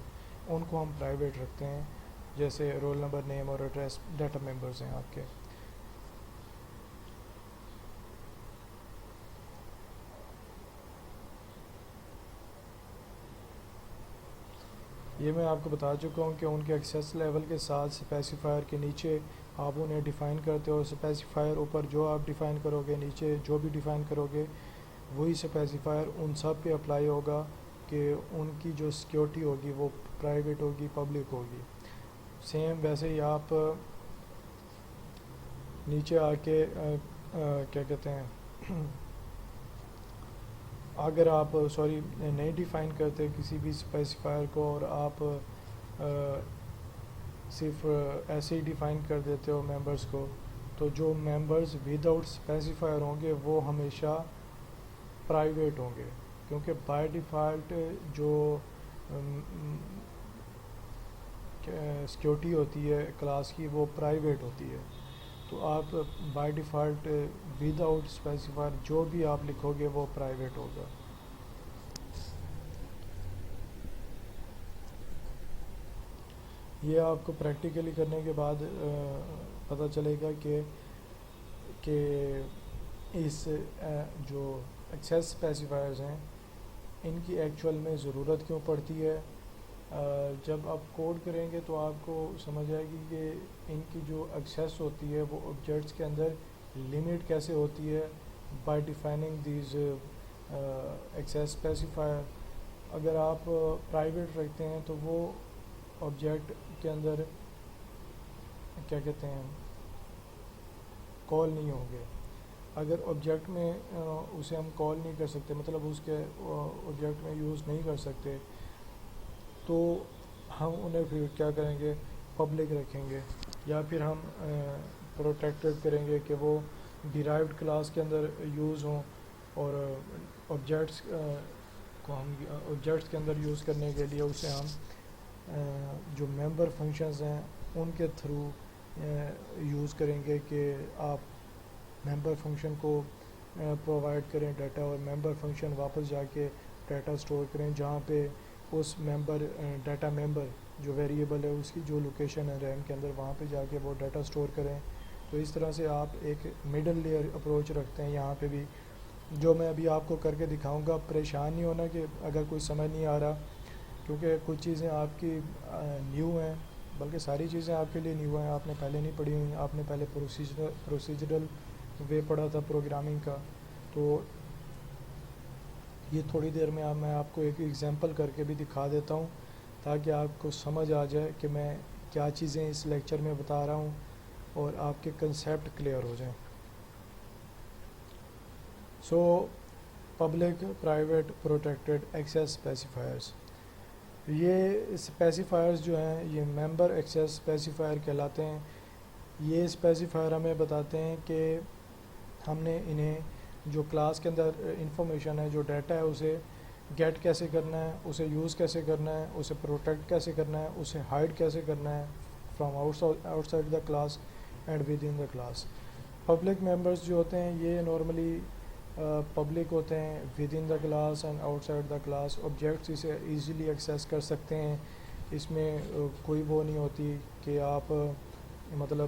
ان کو ہم پرائیویٹ رکھتے ہیں، جیسے رول نمبر، نیم اور ایڈریس ڈیٹا ممبرز ہیں آپ کے۔ یہ میں آپ کو بتا چکا ہوں کہ ان کے ایکسیس لیول کے ساتھ اسپیسیفائر کے نیچے آپ انہیں ڈیفائن کرتے ہو، اسپیسیفائر اوپر جو آپ ڈیفائن کرو گے نیچے جو بھی ڈیفائن کرو گے وہی اسپیسیفائر ان سب پہ اپلائی ہوگا کہ ان کی جو سیکیورٹی ہوگی وہ پرائیویٹ ہوگی پبلک ہوگی. سیم ویسے ہی آپ نیچے آ کے کیا کہتے ہیں اگر آپ نہیں ڈیفائن کرتے کسی بھی اسپیسیفائر کو اور آپ صرف ایسے ہی ڈیفائن کر دیتے ہو ممبرس کو, تو جو ممبرز ود آؤٹ اسپیسیفائر ہوں گے وہ ہمیشہ پرائیویٹ ہوں گے, کیونکہ بائی ڈیفالٹ جو سیکیورٹی ہوتی ہے کلاس کی وہ پرائیویٹ ہوتی ہے. تو آپ by default with out specifier جو بھی آپ لکھو گے وہ پرائیویٹ ہوگا. یہ آپ کو پریکٹیکلی کرنے کے بعد پتہ چلے گا کہ اس جو ایکسیس اسپیسیفائرز ہیں ان کی ایکچوئل میں ضرورت کیوں پڑتی ہے. جب آپ کوڈ کریں گے تو آپ کو سمجھ آئے گی کہ ان کی جو ایکسیس ہوتی ہے وہ آبجیکٹس کے اندر لمٹ کیسے ہوتی ہے by defining these access specifier. اگر آپ پرائیویٹ رکھتے ہیں تو وہ آبجیکٹ کے اندر کیا کہتے ہیں کال نہیں ہوں گے. اگر آبجیکٹ میں اسے ہم کال نہیں کر سکتے, مطلب اس کے آبجیکٹ میں یوز نہیں کر سکتے, تو ہم انہیں پھر کیا کریں گے پبلک رکھیں گے, یا پھر ہم پروٹیکٹڈ کریں گے کہ وہ ڈیرائیوڈ کلاس کے اندر یوز ہوں, اور آبجیکٹس کو ہم آبجیکٹس کے اندر یوز کرنے کے لیے اسے ہم جو ممبر فنکشنز ہیں ان کے تھرو یوز کریں گے کہ آپ ممبر فنکشن کو پرووائڈ کریں ڈیٹا, اور ممبر فنکشن واپس جا کے ڈیٹا اسٹور کریں جہاں پہ اس ڈیٹا ممبر جو ویریبل ہے اس کی جو لوکیشن ہے ریم کے اندر وہاں پہ جا کے وہ ڈیٹا اسٹور کریں. تو اس طرح سے آپ ایک مڈل لیئر اپروچ رکھتے ہیں یہاں پہ بھی, جو میں ابھی آپ کو کر کے دکھاؤں گا. پریشان نہیں ہونا کہ اگر کوئی سمجھ نہیں آ رہا, کیونکہ کچھ چیزیں آپ کی نیو ہیں, بلکہ ساری چیزیں آپ کے لیے نیو ہیں, آپ نے پہلے نہیں پڑھی ہوئی, آپ نے پہلے پروسیجرل وے پڑھا تھا پروگرامنگ کا. تو یہ تھوڑی دیر میں میں آپ کو ایک ایگزامپل کر کے بھی دکھا دیتا ہوں تاکہ آپ کو سمجھ آ جائے کہ میں کیا چیزیں اس لیکچر میں بتا رہا ہوں اور آپ کے کنسیپٹ کلیئر ہو جائیں. So public, private, protected access specifiers. یہ اسپیسیفائرز جو ہیں یہ ممبر ایکسیس اسپیسیفائر کہلاتے ہیں. یہ اسپیسیفائر ہمیں بتاتے ہیں کہ ہم نے انہیں جو کلاس کے اندر انفارمیشن ہے, جو ڈیٹا ہے, اسے گیٹ کیسے کرنا ہے, اسے یوز کیسے کرنا ہے, اسے پروٹیکٹ کیسے کرنا ہے, اسے ہائڈ کیسے کرنا ہے from out side the class and with in the class. Public members جو ہوتے ہیں یہ نارملی پبلک ہوتے ہیں with in the class and out side the class. Objects اسے ایزیلی ایکسیس کر سکتے ہیں, اس میں کوئی وہ نہیں ہوتی کہ آپ مطلب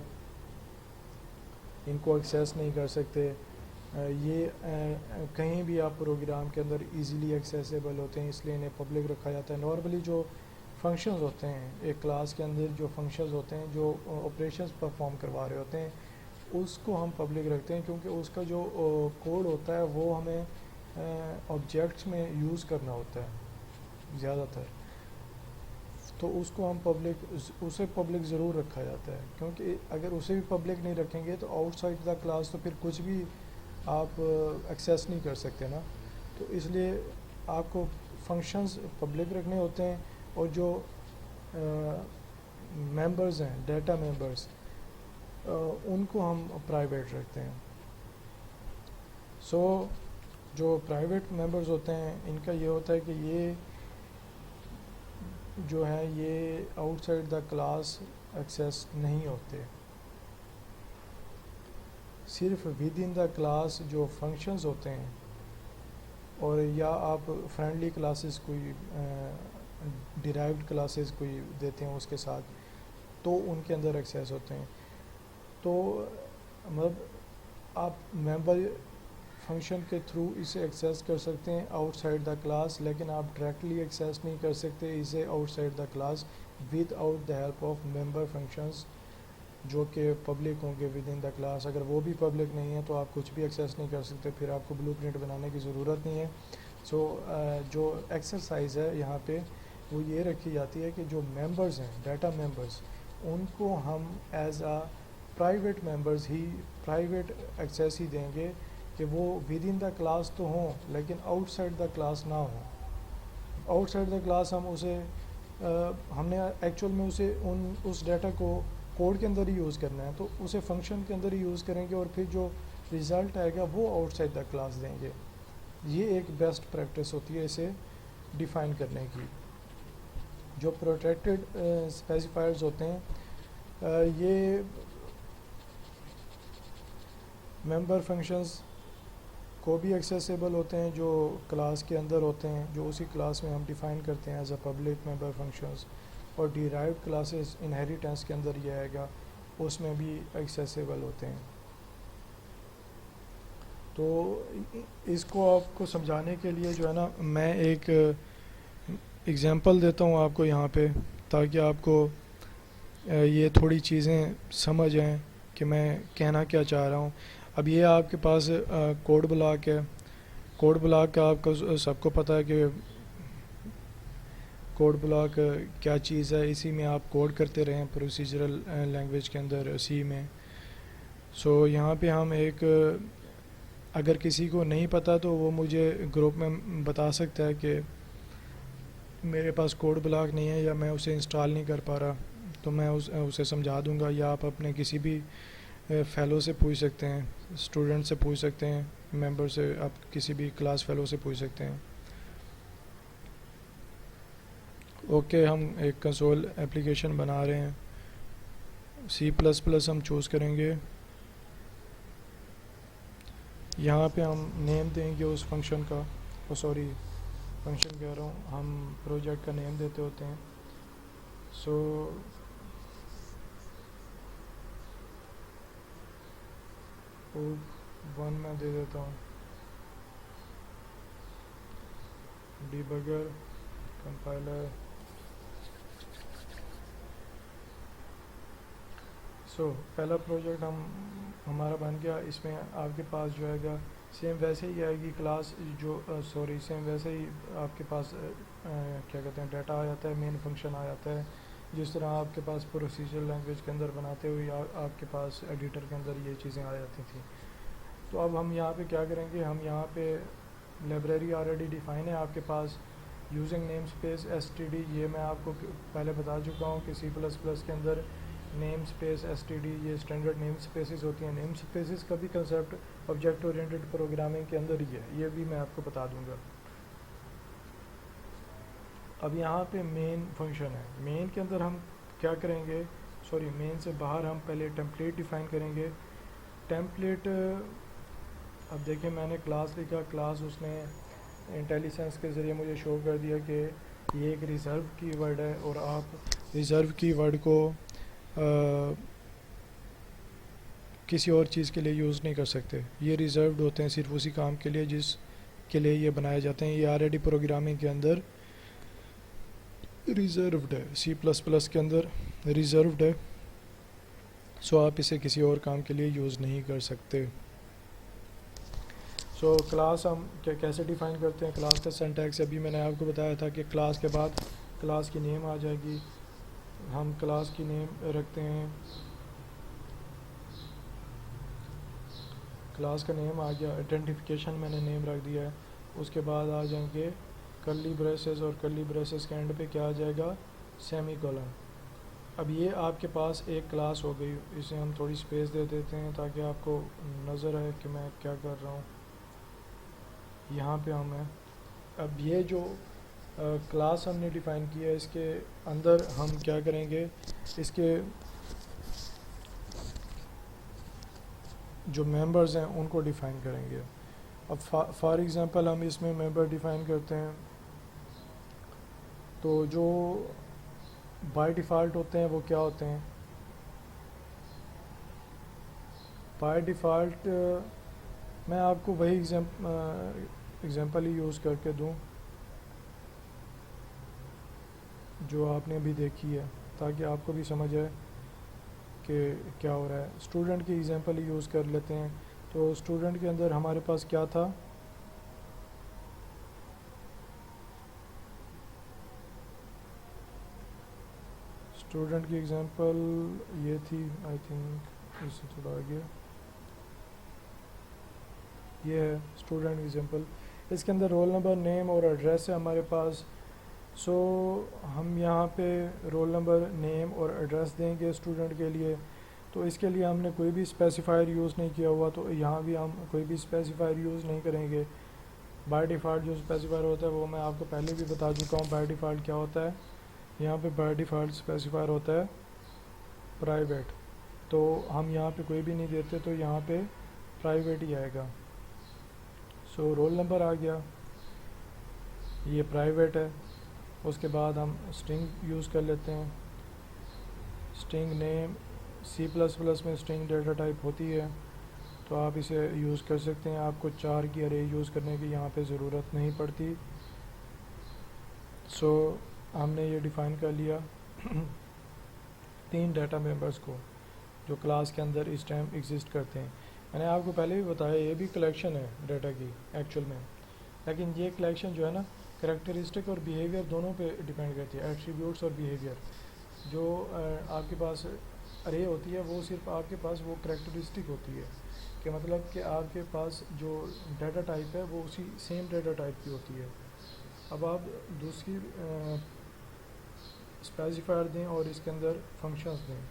ان کو ایکسیس نہیں کر سکتے. یہ کہیں بھی آپ پروگرام کے اندر ایزیلی ایکسیسیبل ہوتے ہیں, اس لیے انہیں پبلک رکھا جاتا ہے. نارملی جو فنکشنز ہوتے ہیں ایک کلاس کے اندر, جو فنکشنز ہوتے ہیں جو آپریشنز پرفارم کروا رہے ہوتے ہیں, اس کو ہم پبلک رکھتے ہیں کیونکہ اس کا جو کوڈ ہوتا ہے وہ ہمیں آبجیکٹس میں یوز کرنا ہوتا ہے زیادہ تر, تو اس کو ہم اسے پبلک ضرور رکھا جاتا ہے. کیونکہ اگر اسے بھی پبلک نہیں رکھیں گے تو آؤٹ سائڈ دا کلاس تو پھر کچھ بھی آپ ایکسیس نہیں کر سکتے نا. تو اس لیے آپ کو فنکشنز پبلک رکھنے ہوتے ہیں, اور جو ممبرز ہیں ڈیٹا ممبرز ان کو ہم پرائیویٹ رکھتے ہیں. سو جو پرائیویٹ ممبرز ہوتے ہیں ان کا یہ ہوتا ہے کہ یہ جو ہے یہ out side the class access نہیں ہوتے, صرف ود ان دا کلاس جو فنکشنز ہوتے ہیں, اور یا آپ فرینڈلی کلاسز کوئی ڈیرائیوڈ کلاسز کوئی دیتے ہیں اس کے ساتھ, تو ان کے اندر ایکسیس ہوتے ہیں. تو مطلب آپ ممبر فنکشن کے تھرو اسے ایکسیس کر سکتے ہیں آؤٹ سائڈ دا کلاس, لیکن آپ ڈائریکٹلی ایکسیس نہیں کر سکتے اسے out side the class with out the help of member functions جو کہ پبلک ہوں گے ود ان دا کلاس. اگر وہ بھی پبلک نہیں ہے تو آپ کچھ بھی ایکسیس نہیں کر سکتے, پھر آپ کو بلو پرنٹ بنانے کی ضرورت نہیں ہے. سو جو ایکسرسائز ہے یہاں پہ وہ یہ رکھی جاتی ہے کہ جو ممبرز ہیں, ڈیٹا ممبرز, ان کو ہم ایز آ پرائیویٹ ممبرز ہی پرائیویٹ ایکسیس ہی دیں گے کہ وہ ود ان دا کلاس تو ہوں لیکن آؤٹ سائڈ دا کلاس نہ ہوں. آؤٹ سائڈ دا کلاس ہم اسے ہم نے ایکچوئل میں اسے اس ڈیٹا کو کوڈ کے اندر ہی یوز کرنا ہے, تو اسے فنکشن کے اندر ہی یوز کریں گے اور پھر جو رزلٹ آئے گا وہ آؤٹ سائڈ دا کلاس دیں گے. یہ ایک بیسٹ پریکٹس ہوتی ہے اسے ڈیفائن کرنے کی. جو پروٹیکٹڈ اسپیسیفائرز ہوتے ہیں یہ ممبر فنکشنز کو بھی ایکسیسیبل ہوتے ہیں جو کلاس کے اندر ہوتے ہیں, جو اسی کلاس میں ہم ڈیفائن کرتے ہیں as a public member functions. اور ڈیرائیوڈ کلاسز انہیریٹنس کے اندر یہ آئے گا, اس میں بھی ایکسیسیبل ہوتے ہیں. تو اس کو آپ کو سمجھانے کے لیے جو ہے نا میں ایک ایگزامپل دیتا ہوں آپ کو یہاں پہ, تاکہ آپ کو یہ تھوڑی چیزیں سمجھ آئیں کہ میں کہنا کیا چاہ رہا ہوں. اب یہ آپ کے پاس کوڈ بلاک ہے. کوڈ بلاک کا آپ کو سب کو پتہ ہے کہ کوڈ بلاک کیا چیز ہے. اسی میں آپ کوڈ کرتے رہیں پروسیجرل لینگویج کے اندر, سی میں. سو یہاں پہ ہم ایک, اگر کسی کو نہیں پتہ تو وہ مجھے گروپ میں بتا سکتا ہے کہ میرے پاس کوڈ بلاک نہیں ہے یا میں اسے انسٹال نہیں کر پا رہا, تو میں اسے سمجھا دوں گا. یا آپ اپنے کسی بھی فیلو سے پوچھ سکتے ہیں, اسٹوڈنٹ سے پوچھ سکتے ہیں, ممبر سے, آپ کسی بھی کلاس فیلو سے پوچھ سکتے ہیں. اوکے, ہم ایک کنسول اپلیکیشن بنا رہے ہیں. C++ ہم چوز کریں گے. یہاں پہ ہم نیم دیں گے اس فنکشن کا, فنکشن کہہ رہا ہوں, ہم پروجیکٹ کا نیم دیتے ہوتے ہیں. سو ون میں دے دیتا ہوں, ڈیبگر, کمپائلر. سو پہلا پروجیکٹ ہمارا بن گیا. اس میں آپ کے پاس جو آئے گا سیم ویسے ہی آئے گی کلاس, جو سیم ویسے ہی آپ کے پاس کیا کہتے ہیں ڈیٹا آ جاتا ہے, مین فنکشن آ جاتا ہے, جس طرح آپ کے پاس پروسیجر لینگویج کے اندر بناتے ہوئے آپ کے پاس ایڈیٹر کے اندر یہ چیزیں آ جاتی تھیں. تو اب ہم یہاں پہ کیا کریں گے, ہم یہاں پہ لائبریری آلریڈی ڈیفائن ہے آپ کے پاس, یوزنگ نیم اسپیس std. یہ میں آپ کو پہلے بتا چکا ہوں کہ C++ کے اندر نیم اسپیس std یہ اسٹینڈرڈ نیم اسپیسز ہوتی ہیں. نیم اسپیسز کا بھی کنسیپٹ آبجیکٹ اورینٹڈ پروگرامنگ کے اندر ہی ہے, یہ بھی میں آپ کو بتا دوں گا. اب یہاں پہ مین فنکشن ہے. مین کے اندر ہم کیا کریں گے, مین سے باہر ہم پہلے ٹیمپلیٹ ڈیفائن کریں گے. ٹیمپلیٹ, اب دیکھیں میں نے کلاس لکھا, کلاس اس نے انٹیلیسنس کے ذریعے مجھے شو کر دیا کہ یہ ایک ریزرو کی ورڈ ہے, اور آپ ریزرو کی ورڈ کو کسی اور چیز کے لیے یوز نہیں کر سکتے. یہ ریزروڈ ہوتے ہیں صرف اسی کام کے لیے جس کے لیے یہ بنائے جاتے ہیں. یہ آلریڈی پروگرامنگ کے اندر ریزروڈ ہے, C++ کے اندر ریزروڈ ہے. سو آپ اسے کسی اور کام کے لیے یوز نہیں کر سکتے. سو کلاس ہم کیسے ڈیفائن کرتے ہیں, کلاس کا سینٹیکس ابھی میں نے آپ کو بتایا تھا کہ کلاس کے بعد کلاس کی نیم آ جائے گی. ہم کلاس کی نیم رکھتے ہیں, کلاس کا نیم آ گیا, آئیڈینٹیفیکیشن میں نے نیم رکھ دیا ہے. اس کے بعد آ جائیں گے کرلی بریسز, اور کرلی بریسز کے اینڈ پہ کیا آ جائے گا, سیمی کولن. اب یہ آپ کے پاس ایک کلاس ہو گئی. اسے ہم تھوڑی سپیس دے دیتے ہیں تاکہ آپ کو نظر آئے کہ میں کیا کر رہا ہوں. یہاں پہ ہم ہیں. اب یہ جو کلاس ہم نے ڈیفائن کیا ہے, اس کے اندر ہم کیا کریں گے, اس کے جو ممبرز ہیں ان کو ڈیفائن کریں گے. اب فار ایگزامپل ہم اس میں ممبر ڈیفائن کرتے ہیں, تو جو بائی ڈیفالٹ ہوتے ہیں وہ کیا ہوتے ہیں. بائی ڈیفالٹ میں آپ کو وہی ایگزامپل ہی یوز کر کے دوں جو آپ نے ابھی دیکھی ہے, تاکہ آپ کو بھی سمجھ آئے کہ کیا ہو رہا ہے. اسٹوڈنٹ کی ایگزامپل یوز کر لیتے ہیں. تو اسٹوڈنٹ کے اندر ہمارے پاس کیا تھا؟ اسٹوڈنٹ کی ایگزامپل یہ تھی، آئی تھنک اس سے تھوڑا آگے یہ ہے اسٹوڈنٹ کی ایگزامپل. اس کے اندر رول نمبر، نیم اور ایڈریس ہے ہمارے پاس. سو ہم یہاں پہ رول نمبر، نیم اور ایڈریس دیں گے اسٹوڈنٹ کے لیے. تو اس کے لیے ہم نے کوئی بھی اسپیسیفائر یوز نہیں کیا ہوا، تو یہاں بھی ہم کوئی بھی اسپیسیفائر یوز نہیں کریں گے. بائی ڈیفالٹ جو اسپیسیفائر ہوتا ہے وہ میں آپ کو پہلے بھی بتا چکا ہوں. بائی ڈیفالٹ کیا ہوتا ہے؟ یہاں پہ بائی ڈیفالٹ اسپیسیفائر ہوتا ہے پرائیویٹ. تو ہم یہاں پہ کوئی بھی نہیں دیتے، تو یہاں پہ پرائیویٹ ہی آئے گا. سو رول نمبر آ گیا، یہ پرائیویٹ ہے. اس کے بعد ہم اسٹرنگ یوز کر لیتے ہیں. اسٹرنگ نیم، سی پلس پلس میں اسٹرنگ ڈیٹا ٹائپ ہوتی ہے، تو آپ اسے یوز کر سکتے ہیں. آپ کو 4 کی ارے یوز کرنے کی یہاں پہ ضرورت نہیں پڑتی. سو ہم نے یہ ڈیفائن کر لیا 3 ڈیٹا ممبرس کو جو کلاس کے اندر اس ٹائم ایگزسٹ کرتے ہیں. میں نے آپ کو پہلے بھی بتایا یہ بھی کلیکشن ہے ڈیٹا کی ایکچوئل میں، لیکن یہ کلیکشن جو ہے نا کریکٹرسٹک اور بیہیویئر دونوں پہ ڈیپینڈ کرتی ہے، ایٹریبیوٹس اور بیہیویئر. جو آپ کے پاس ارے ہوتی ہے وہ صرف آپ کے پاس وہ کریکٹرسٹک ہوتی ہے، کہ مطلب کہ آپ کے پاس جو ڈیٹا ٹائپ ہے وہ اسی سیم ڈیٹا ٹائپ کی ہوتی ہے. اب آپ دوسری اسپیسیفائر دیں اور اس کے اندر فنکشنز دیں.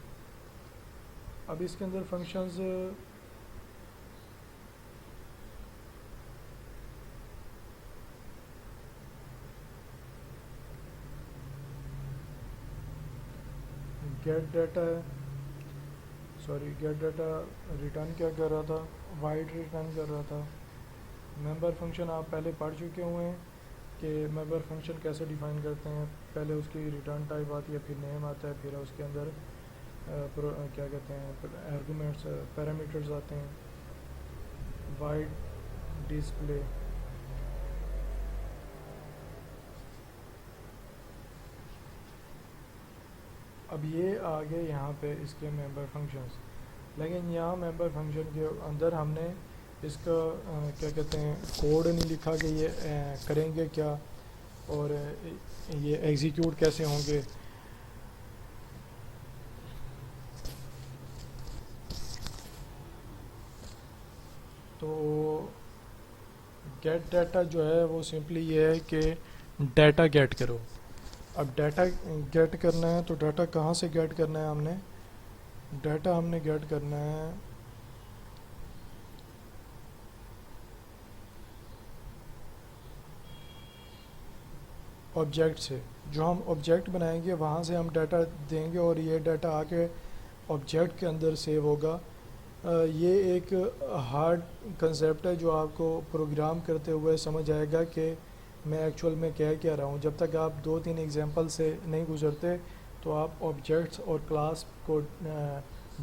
اب اس کے اندر فنکشنز گیٹ ڈیٹا ہے، سوری گیٹ ڈیٹا ریٹرن کیا کر رہا تھا؟ وائڈ ریٹرن کر رہا تھا. ممبر فنکشن آپ پہلے پڑھ چکے ہوئے ہیں کہ ممبر فنکشن کیسے ڈیفائن کرتے ہیں. پہلے اس کی ریٹرن ٹائپ آتی ہے، پھر نیم آتا ہے، پھر اس کے اندر کیا کہتے ہیں آرگومنٹس پیرامیٹرز آتے ہیں. وائڈ ڈسپلے، اب یہ آگے یہاں پہ اس کے ممبر فنکشنز. لیکن یہاں ممبر فنکشن کے اندر ہم نے اس کا کیا کہتے ہیں کوڈ نہیں لکھا کہ یہ کریں گے کیا اور یہ ایگزیکیوٹ کیسے ہوں گے. تو گیٹ ڈیٹا جو ہے وہ سمپلی یہ ہے کہ ڈیٹا گیٹ کرو. اب ڈیٹا گیٹ کرنا ہے تو ڈیٹا کہاں سے گیٹ کرنا ہے؟ ہم نے گیٹ کرنا ہے آبجیکٹ سے. جو ہم آبجیکٹ بنائیں گے وہاں سے ہم ڈیٹا دیں گے اور یہ ڈیٹا آ کے آبجیکٹ کے اندر سیو ہوگا. یہ ایک ہارڈ کنسیپٹ ہے جو آپ کو پروگرام کرتے ہوئے سمجھ آئے گا کہ میں ایکچوئل میں کہہ کیا رہا ہوں. جب تک آپ 2-3 ایگزامپل سے نہیں گزرتے تو آپ آبجیکٹس اور کلاس کو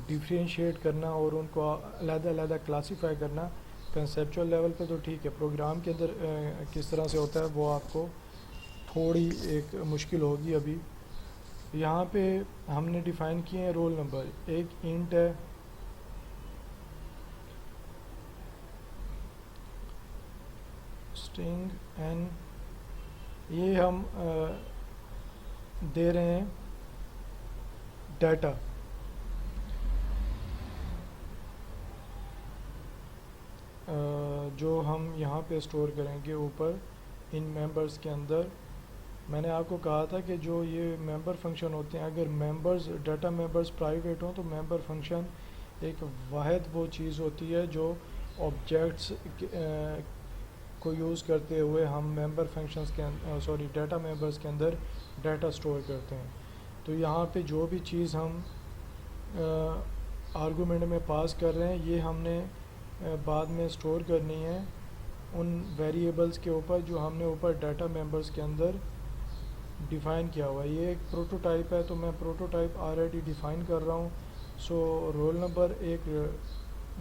ڈیفرینشیٹ کرنا اور ان کو علیحدہ علیحدہ کلاسیفائی کرنا کنسیپچول لیول پہ تو ٹھیک ہے، پروگرام کے اندر کس طرح سے ہوتا ہے وہ آپ کو تھوڑی ایک مشکل ہوگی. ابھی یہاں پہ ہم نے ڈیفائن کیے ہیں رول نمبر. ایک انٹ ہے، اسٹرنگ این، یہ ہم دے رہے ہیں ڈیٹا. جو ہم یہاں پہ اسٹور کریں گے اوپر ان ممبرس کے اندر. میں نے آپ کو کہا تھا کہ جو یہ ممبر فنکشن ہوتے ہیں اگر ممبرز ڈیٹا ممبرز پرائیویٹ ہوں تو ممبر فنکشن ایک واحد وہ چیز ہوتی ہے جو آبجیکٹس کو یوز کرتے ہوئے ہم ممبر فنکشنز کے ڈیٹا ممبرز کے اندر ڈیٹا اسٹور کرتے ہیں. تو یہاں پہ جو بھی چیز ہم آرگومنٹ میں پاس کر رہے ہیں یہ ہم نے بعد میں اسٹور کرنی ہے ان ویریبلس کے اوپر جو ہم نے اوپر ڈیٹا ممبرس کے اندر ڈیفائن کیا ہوا ہے. یہ ایک پروٹوٹائپ ہے تو میں پروٹوٹائپ آلریڈی ڈیفائن کر رہا ہوں. سو رول نمبر ایک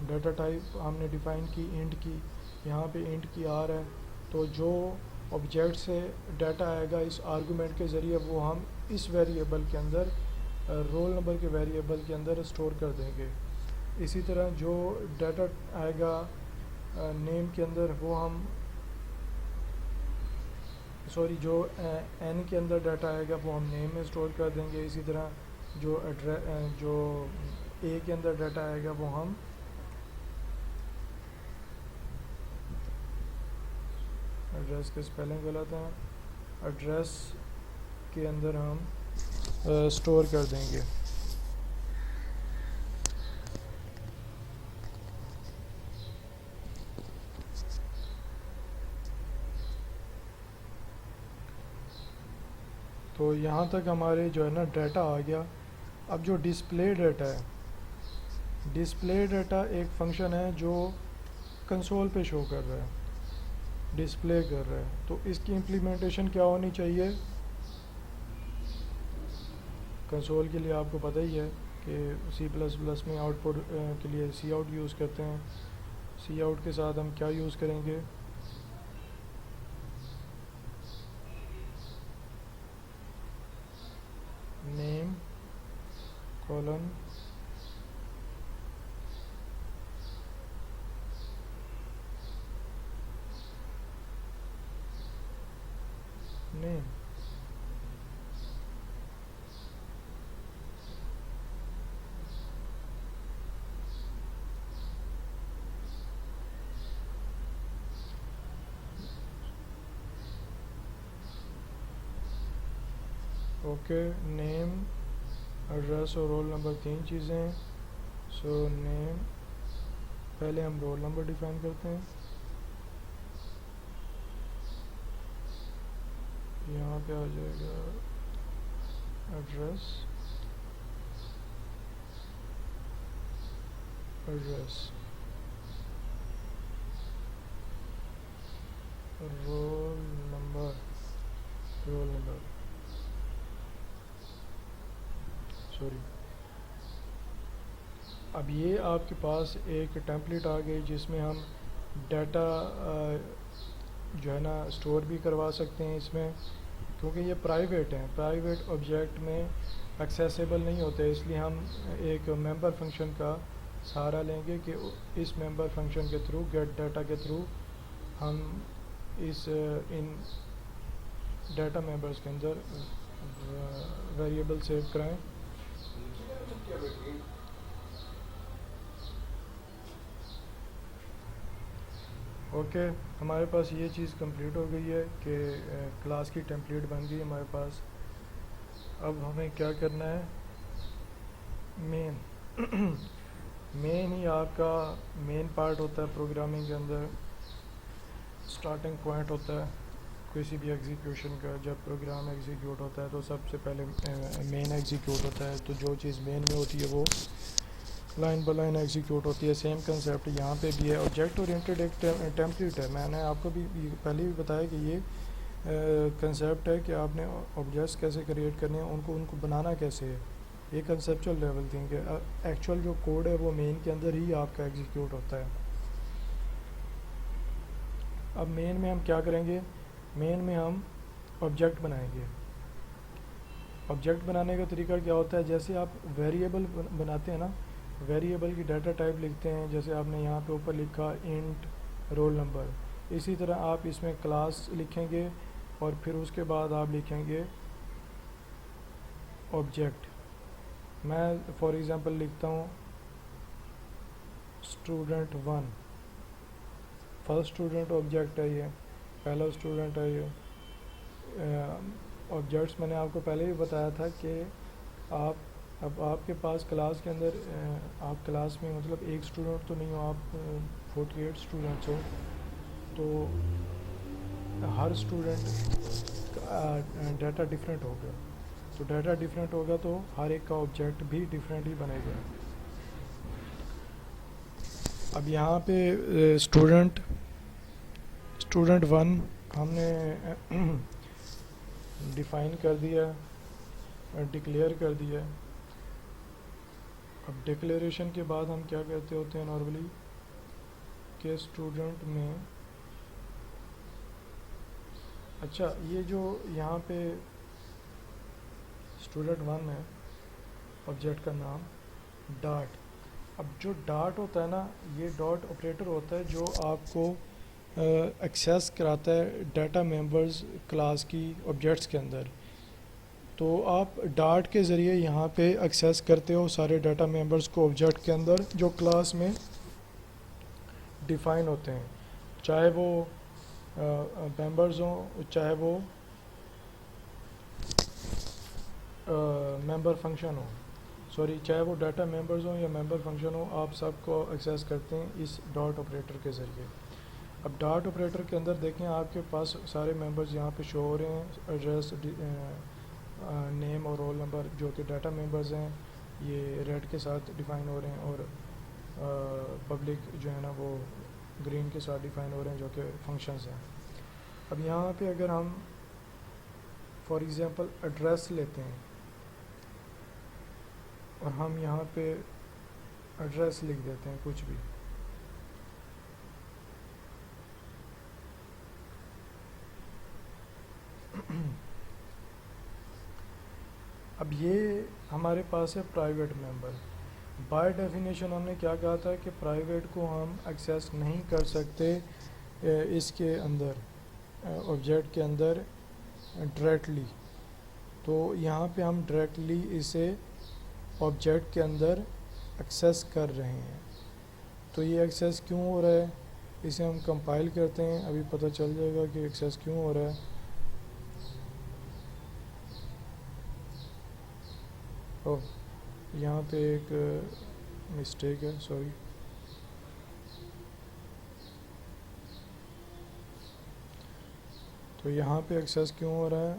ڈیٹا ٹائپ ہم نے ڈیفائن کی انٹ کی، یہاں پہ انٹ کی آر ہے. تو جو آبجیکٹ سے ڈیٹا آئے گا اس آرگومنٹ کے ذریعے وہ ہم اس ویریبل کے اندر رول نمبر کے ویریبل کے اندر اسٹور کر دیں گے. اسی طرح جو ڈیٹا آئے گا نیم کے اندر وہ ہم جو این کے اندر ڈیٹا آئے گا وہ ہم نیم میں اسٹور کر دیں گے. اسی طرح جو اے کے اندر ڈیٹا آئے گا وہ ہم ایڈریس کے اسپیلنگ غلط ہیں, ایڈریس کے اندر ہم اسٹور کر دیں گے. تو یہاں تک ہمارے جو ہے نا ڈیٹا آ گیا. اب جو ڈسپلے ڈیٹا ہے, ڈسپلے ڈیٹا ایک فنکشن ہے جو کنسول پہ شو کر رہا ہے, ڈسپلے کر رہا ہے. تو اس کی امپلیمنٹیشن کیا ہونی چاہیے؟ کنسول کے لیے آپ کو پتہ ہی ہے کہ سی پلس پلس میں آؤٹ پٹ کے لیے سی آؤٹ یوز کرتے ہیں. سی آؤٹ کے ساتھ ہم کیا یوز کریں گے؟ نیم کولن نیم. اوکے, نیم, ایڈریس اور رول نمبر 3 چیزیں ہیں. سو نیم, پہلے ہم رول نمبر ڈیفائن کرتے ہیں. یہاں پہ آ جائے گا ایڈریس, رول نمبر سوری. اب یہ آپ کے پاس ایک ٹیمپلیٹ آ گئی جس میں ہم ڈیٹا جو ہے نا اسٹور بھی کروا سکتے ہیں اس میں, کیونکہ یہ پرائیویٹ ہیں, پرائیویٹ آبجیکٹ میں ایکسیسیبل نہیں ہوتے. اس لیے ہم ایک ممبر فنکشن کا سہارا لیں گے کہ اس ممبر فنکشن کے تھرو, گیٹ ڈیٹا کے تھرو ہم ان ڈیٹا ممبرس کے اندر ویریبل سیو کرائیں. اوکے, ہمارے پاس یہ چیز کمپلیٹ ہو گئی ہے کہ کلاس کی ٹیمپلیٹ بن گئی ہمارے پاس. اب ہمیں کیا کرنا ہے؟ مین ہی آپ کا مین پارٹ ہوتا ہے پروگرامنگ کے اندر, سٹارٹنگ پوائنٹ ہوتا ہے کسی بھی ایگزیکیوشن کا. جب پروگرام ایگزیکیوٹ ہوتا ہے تو سب سے پہلے مین ایگزیکیوٹ ہوتا ہے. تو جو چیز مین میں ہوتی ہے وہ لائن بائی لائن ایگزیکیوٹ ہوتی ہے. سیم کنسیپٹ یہاں پہ بھی ہے. آبجیکٹ اورینٹڈ ایک ٹیمپلیٹ ہے. میں نے آپ کو بھی پہلے بھی بتایا کہ یہ کنسیپٹ ہے کہ آپ نے آبجیکٹس کیسے کریٹ کرنے ہیں, ان کو بنانا کیسے ہے. یہ کنسیپچل لیول تھنک ہے. ایکچوئل جو کوڈ ہے وہ مین کے اندر ہی آپ کا ایگزیکیوٹ ہوتا ہے. اب مین میں ہم کیا کریں گے؟ مین میں ہم آبجیکٹ بنائیں گے. آبجیکٹ بنانے کا طریقہ کیا ہوتا ہے؟ جیسے آپ ویریبل بناتے ہیں نا, ویریبل کی ڈیٹا ٹائپ لکھتے ہیں, جیسے آپ نے یہاں پہ اوپر لکھا انٹ رول نمبر. اسی طرح آپ اس میں کلاس لکھیں گے اور پھر اس کے بعد آپ لکھیں گے آبجیکٹ. میں فار ایگزامپل لکھتا ہوں اسٹوڈنٹ 1. فرسٹ اسٹوڈنٹ آبجیکٹ ہے, یہ پہلا اسٹوڈنٹ ہے. یہ آبجیکٹس میں نے آپ کو پہلے بھی بتایا تھا کہ اب آپ کے پاس کلاس کے اندر آپ کلاس میں مطلب ایک اسٹوڈنٹ تو نہیں ہو, آپ 48 اسٹوڈنٹس ہو. تو ہر اسٹوڈنٹ کا ڈیٹا ڈفرینٹ ہوگا. تو ڈیٹا ڈفرینٹ ہوگا تو ہر ایک کا آبجیکٹ بھی ڈفرینٹ ہی بنے گا. اب یہاں پہ اسٹوڈنٹ 1 ہم نے ڈیفائن کر دیا, ڈکلیئر کر دیا. اب ڈکلیریشن کے بعد ہم کیا کہتے ہوتے ہیں نارملی کہ اسٹوڈنٹ میں, اچھا یہ جو یہاں پہ اسٹوڈنٹ 1 ہے آبجیکٹ کا نام ڈاٹ. اب جو ڈاٹ ہوتا ہے نا یہ ڈاٹ آپریٹر ہوتا ہے جو آپ کو ایکسیس کراتا ہے ڈیٹا ممبرز کلاس کی آبجیکٹس کے اندر. تو آپ ڈاٹ کے ذریعے یہاں پہ ایکسیس کرتے ہو سارے ڈیٹا ممبرز کو آبجیکٹ کے اندر جو کلاس میں ڈیفائن ہوتے ہیں, چاہے وہ ممبرز ہوں چاہے وہ ممبر فنکشن ہو, چاہے وہ ڈیٹا ممبرز ہوں یا ممبر فنکشن ہو, آپ سب کو ایکسیس کرتے ہیں اس ڈاٹ آپریٹر کے ذریعے. اب ڈاٹ آپریٹر کے اندر دیکھیں آپ کے پاس سارے ممبرز یہاں پہ شو ہو رہے ہیں, ایڈریس, نیم اور رول نمبر جو کہ ڈیٹا ممبرز ہیں یہ ریڈ کے ساتھ ڈیفائن ہو رہے ہیں, اور پبلک جو ہے نا وہ گرین کے ساتھ ڈیفائن ہو رہے ہیں جو کہ فنکشنز ہیں. اب یہاں پہ اگر ہم فار ایگزامپل ایڈریس لیتے ہیں اور ہم یہاں پہ ایڈریس لکھ دیتے ہیں کچھ بھی, اب یہ ہمارے پاس ہے پرائیویٹ ممبر. بائی ڈیفینیشن ہم نے کیا کہا تھا کہ پرائیویٹ کو ہم ایکسیس نہیں کر سکتے اس کے اندر آبجیکٹ کے اندر ڈائریکٹلی. تو یہاں پہ ہم ڈائریکٹلی اسے آبجیکٹ کے اندر ایکسیس کر رہے ہیں. تو یہ ایکسیس کیوں ہو رہا ہے, اسے ہم کمپائل کرتے ہیں, ابھی پتہ چل جائے گا کہ ایکسیس کیوں ہو رہا ہے. یہاں پہ ایک مسٹیک ہے, سوری. تو یہاں پہ ایکسیس کیوں ہو رہا ہے,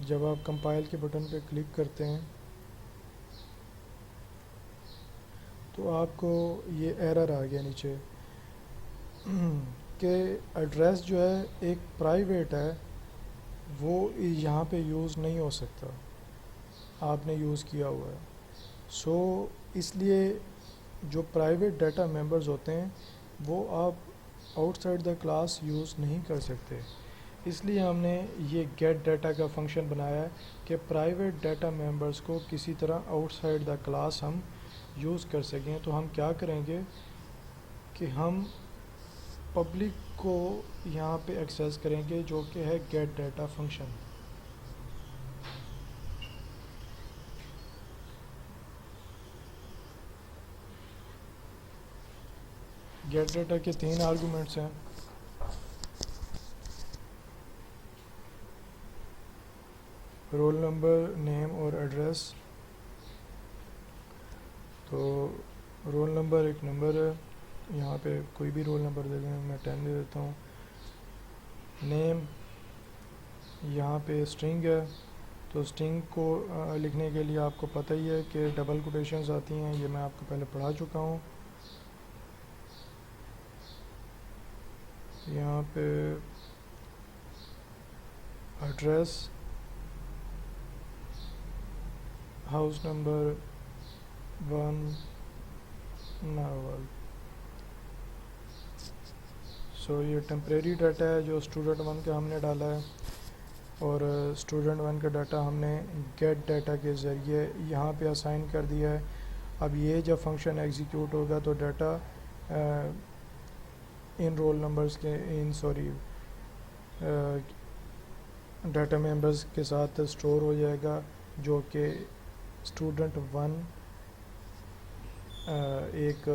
جب آپ کمپائل کے بٹن پہ کلک کرتے ہیں تو آپ کو یہ ایرر آ گیا نیچے کہ ایڈریس جو ہے ایک پرائیویٹ ہے وہ یہاں پہ یوز نہیں ہو سکتا, آپ نے یوز کیا ہوا ہے. اس لیے جو پرائیویٹ ڈیٹا ممبرز ہوتے ہیں وہ آپ out side the class use نہیں کر سکتے. اس لیے ہم نے یہ گیٹ ڈیٹا کا فنکشن بنایا ہے کہ پرائیویٹ ڈیٹا ممبرز کو کسی طرح آؤٹ سائڈ دا کلاس ہم یوز کر سکیں. تو ہم کیا کریں گے کہ ہم پبلک کو یہاں پہ ایکسیس کریں گے جو کہ ہے get data function. Get data کے 3 آرگومنٹس ہیں. رول نمبر, نیم اور ایڈریس. تو رول نمبر ایک نمبر ہے, یہاں پہ کوئی بھی رول نمبر دے دیں, میں 10 دے دیتا ہوں. نیم یہاں پہ اسٹرنگ ہے, تو اسٹرنگ کو لکھنے کے لیے آپ کو پتہ ہی ہے کہ ڈبل کوٹیشنز آتی ہیں, یہ میں آپ کو پہلے پڑھا چکا ہوں. یہاں پہ ایڈریس, ہاؤس نمبر 1 ناول. یہ ٹیمپریری ڈیٹا ہے جو اسٹوڈنٹ 1 کا ہم نے ڈالا ہے, اور اسٹوڈنٹ 1 کا ڈیٹا ہم نے گیٹ ڈیٹا کے ذریعے یہاں پہ اسائن کر دیا ہے. اب یہ جب فنکشن ایگزیکیوٹ ہوگا تو ڈیٹا ان رول نمبرز کے ڈیٹا ممبرز کے ساتھ اسٹور ہو جائے گا جو کہ اسٹوڈنٹ 1 ایک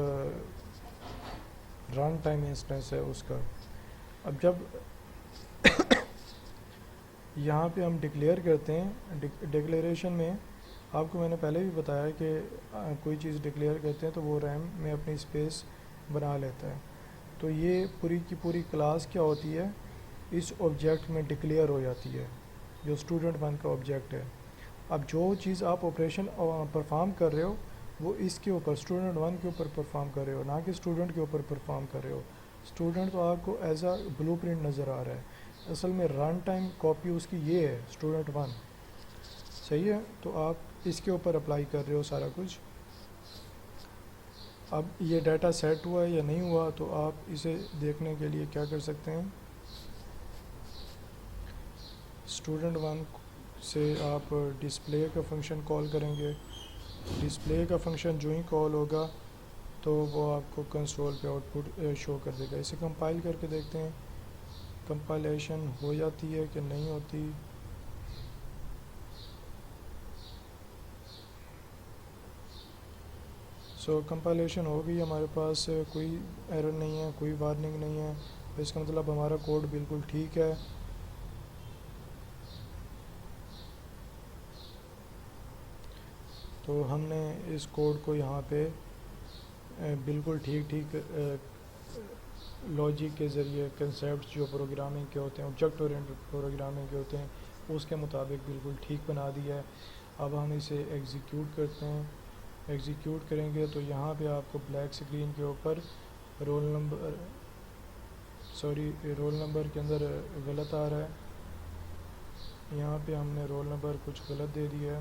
رن ٹائم انسٹنس ہے اس کا. اب جب یہاں پہ ہم ڈکلیئر کرتے ہیں, ڈکلیریشن میں آپ کو میں نے پہلے بھی بتایا کہ کوئی چیز ڈکلیئر کرتے ہیں تو وہ ریم میں اپنی اسپیس بنا لیتا ہے. تو یہ پوری کی پوری کلاس کیا ہوتی ہے, اس آبجیکٹ میں ڈکلیئر ہو جاتی ہے جو اسٹوڈنٹ 1 کا آبجیکٹ ہے. اب جو چیز آپ آپریشن پرفارم کر رہے ہو وہ اس کے اوپر اسٹوڈنٹ 1 کے اوپر پرفارم کر رہے ہو, نہ کہ اسٹوڈنٹ کے اوپر پرفارم کر رہے ہو. اسٹوڈنٹ تو آپ کو ایز اے بلو پرنٹ نظر آ رہا ہے, اصل میں رن ٹائم کاپی اس کی یہ ہے اسٹوڈنٹ 1, صحیح ہے. تو آپ اس کے اوپر اپلائی کر رہے ہو سارا کچھ. اب یہ ڈیٹا سیٹ ہوا ہے یا نہیں ہوا, تو آپ اسے دیکھنے کے لیے کیا کر سکتے ہیں, اسٹوڈنٹ 1 سے آپ ڈسپلے کا فنکشن کال کریں گے. ڈسپلے کا فنکشن جو ہی کال ہوگا تو وہ آپ کو کنسول پہ آؤٹ پٹ شو کر دے گا. اسے کمپائل کر کے دیکھتے ہیں کمپائلیشن ہو جاتی ہے کہ نہیں ہوتی. کمپائلیشن ہو گئی, ہمارے پاس کوئی ایرر نہیں ہے, کوئی وارننگ نہیں ہے. اس کا مطلب ہمارا کوڈ بالکل ٹھیک ہے. تو ہم نے اس کوڈ کو یہاں پہ بالکل ٹھیک لاجک کے ذریعے کنسیپٹس جو پروگرامنگ کے ہوتے ہیں, آبجیکٹ اورینٹڈ پروگرامنگ کے ہوتے ہیں, اس کے مطابق بالکل ٹھیک بنا دیا ہے. اب ہم اسے ایگزیکیوٹ کرتے ہیں. ایگزیکیوٹ کریں گے تو یہاں پہ آپ کو بلیک اسکرین کے اوپر رول نمبر کے اندر غلط آ رہا ہے. یہاں پہ ہم نے رول نمبر کچھ غلط دے دیا ہے.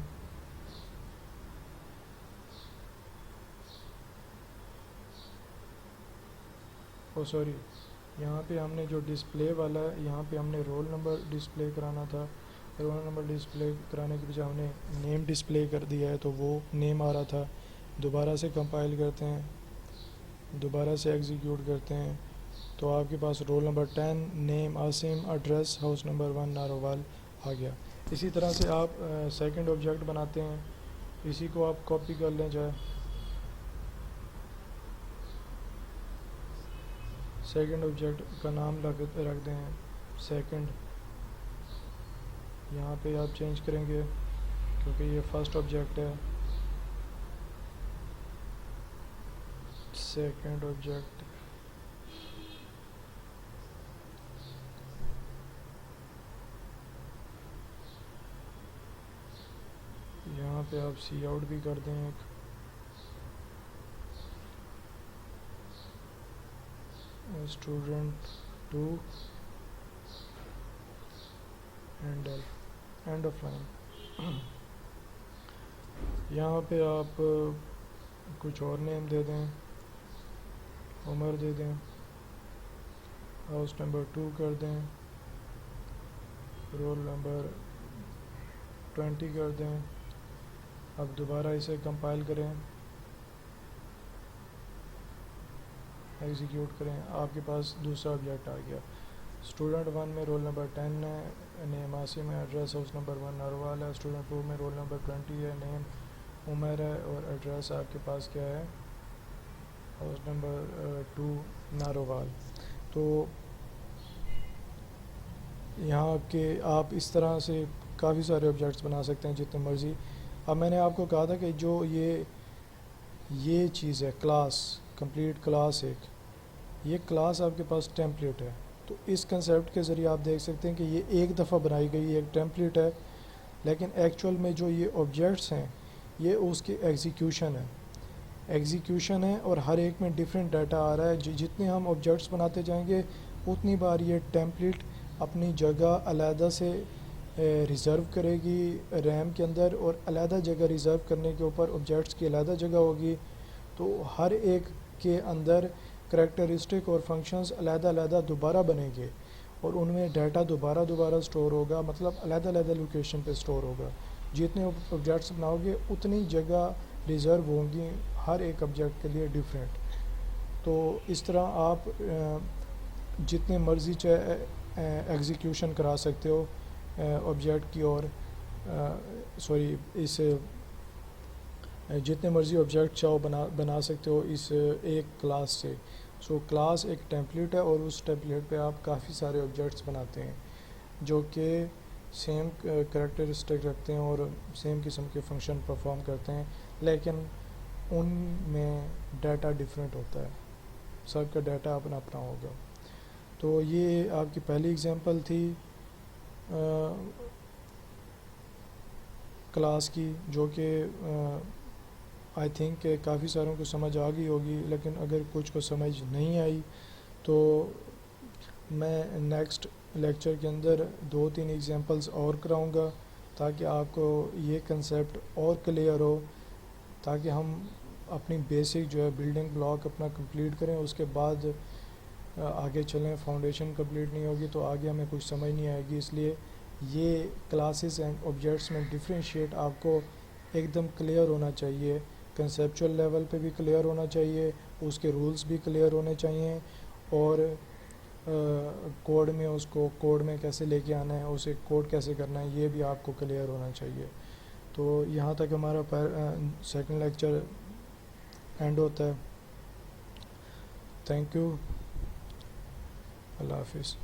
یہاں پہ ہم نے جو ڈسپلے والا ہے, یہاں پہ ہم نے رول نمبر ڈسپلے کرانا تھا. رول نمبر ڈسپلے کرانے کے بجائے ہم نے نیم ڈسپلے کر دیا ہے, تو وہ نیم آ رہا تھا. دوبارہ سے کمپائل کرتے ہیں, دوبارہ سے ایگزیکیوٹ کرتے ہیں, تو آپ کے پاس roll number 10 name Asim address house number 1 Narowal آ گیا. اسی طرح سے آپ سیکنڈ آبجیکٹ بناتے ہیں. اسی کو آپ کاپی کر لیں, جائے سیکنڈ آبجیکٹ کا نام رکھ دیں سیکنڈ. یہاں پہ آپ چینج کریں گے کیونکہ یہ فرسٹ آبجیکٹ ہے. سیکنڈ آبجیکٹ یہاں پہ آپ سی آؤٹ بھی کر دیں ایک. Student 2 and of line. یہاں پہ آپ کچھ اور نیم دے دیں, عمر دے دیں, ہاؤس نمبر 2 کر دیں, رول نمبر 20 کر دیں. اب دوبارہ اسے کمپائل کریں, ایگزیکیوٹ کریں, آپ کے پاس دوسرا آبجیکٹ آ گیا. اسٹوڈنٹ 1 میں رول نمبر 10 ہے, نیم عاصم ہے, ایڈریس ہاؤس نمبر 1 ناروال ہے. اسٹوڈنٹ 2 میں رول نمبر 20 ہے, نیم عمر ہے, اور ایڈریس آپ کے پاس کیا ہے, ہاؤس نمبر 2 ناروال. تو یہاں کے آپ اس طرح سے کافی سارے آبجیکٹس بنا سکتے ہیں جتنے مرضی. اب میں نے آپ کو کہا تھا کہ جو یہ چیز ہے کلاس, کمپلیٹ کلاس, یہ کلاس آپ کے پاس ٹیمپلیٹ ہے. تو اس کنسیپٹ کے ذریعے آپ دیکھ سکتے ہیں کہ یہ ایک دفعہ بنائی گئی ایک ٹیمپلیٹ ہے, لیکن ایکچول میں جو یہ آبجیکٹس ہیں یہ اس کی ایگزیکیوشن ہے اور ہر ایک میں ڈیفرنٹ ڈیٹا آ رہا ہے. جتنے ہم آبجیکٹس بناتے جائیں گے اتنی بار یہ ٹیمپلیٹ اپنی جگہ علیحدہ سے ریزرو کرے گی ریم کے اندر, اور علیحدہ جگہ ریزرو کرنے کے اوپر آبجیکٹس کی علیحدہ جگہ ہوگی. تو ہر ایک کے اندر کریکٹرسٹک اور فنکشنز علیحدہ دوبارہ بنیں گے, اور ان میں ڈیٹا دوبارہ سٹور ہوگا, مطلب علیحدہ لوکیشن پہ سٹور ہوگا. جتنے آبجیکٹس بناؤ گے اتنی جگہ ریزرو ہوں گی ہر ایک آبجیکٹ کے لیے ڈیفرنٹ. تو اس طرح آپ جتنے مرضی چاہے ایگزیکیوشن کرا سکتے ہو آبجیکٹ کی, اور جتنے مرضی آبجیکٹ چاہو بنا سکتے ہو اس ایک کلاس سے. کلاس ایک ٹیمپلیٹ ہے, اور اس ٹیمپلیٹ پہ آپ کافی سارے آبجیکٹس بناتے ہیں جو کہ سیم کریکٹرسٹک رکھتے ہیں اور سیم قسم کے فنکشن پرفارم کرتے ہیں, لیکن ان میں ڈیٹا ڈیفرنٹ ہوتا ہے, سب کا ڈیٹا اپنا ہوگا. تو یہ آپ کی پہلی ایگزامپل تھی کلاس کی, جو کہ آئی تھنک کہ کافی ساروں کو سمجھ آ گئی ہوگی, لیکن اگر کچھ کو سمجھ نہیں آئی تو میں نیکسٹ لیکچر کے اندر 2-3 ایگزامپلس اور کراؤں گا تاکہ آپ کو یہ کنسیپٹ اور کلیئر ہو, تاکہ ہم اپنی بیسک جو ہے بلڈنگ بلاک اپنا کمپلیٹ کریں. اس کے بعد آگے چلیں. فاؤنڈیشن کمپلیٹ نہیں ہوگی تو آگے ہمیں کچھ سمجھ نہیں آئے گی, اس لیے یہ کلاسز اینڈ آبجیکٹس میں ڈفرینشیٹ آپ کو ایک دم کلیئر ہونا چاہیے، کنسیپچول لیول پہ بھی کلیئر ہونا چاہیے، اس کے رولز بھی کلیئر ہونے چاہیے، اور کوڈ میں اس کو کوڈ میں کیسے لے کے آنا ہے، اسے کوڈ کیسے کرنا ہے، یہ بھی آپ کو کلیئر ہونا چاہیے۔ تو یہاں تک ہمارا سیکنڈ لیکچر اینڈ ہوتا ہے۔ تھینک یو، اللہ حافظ۔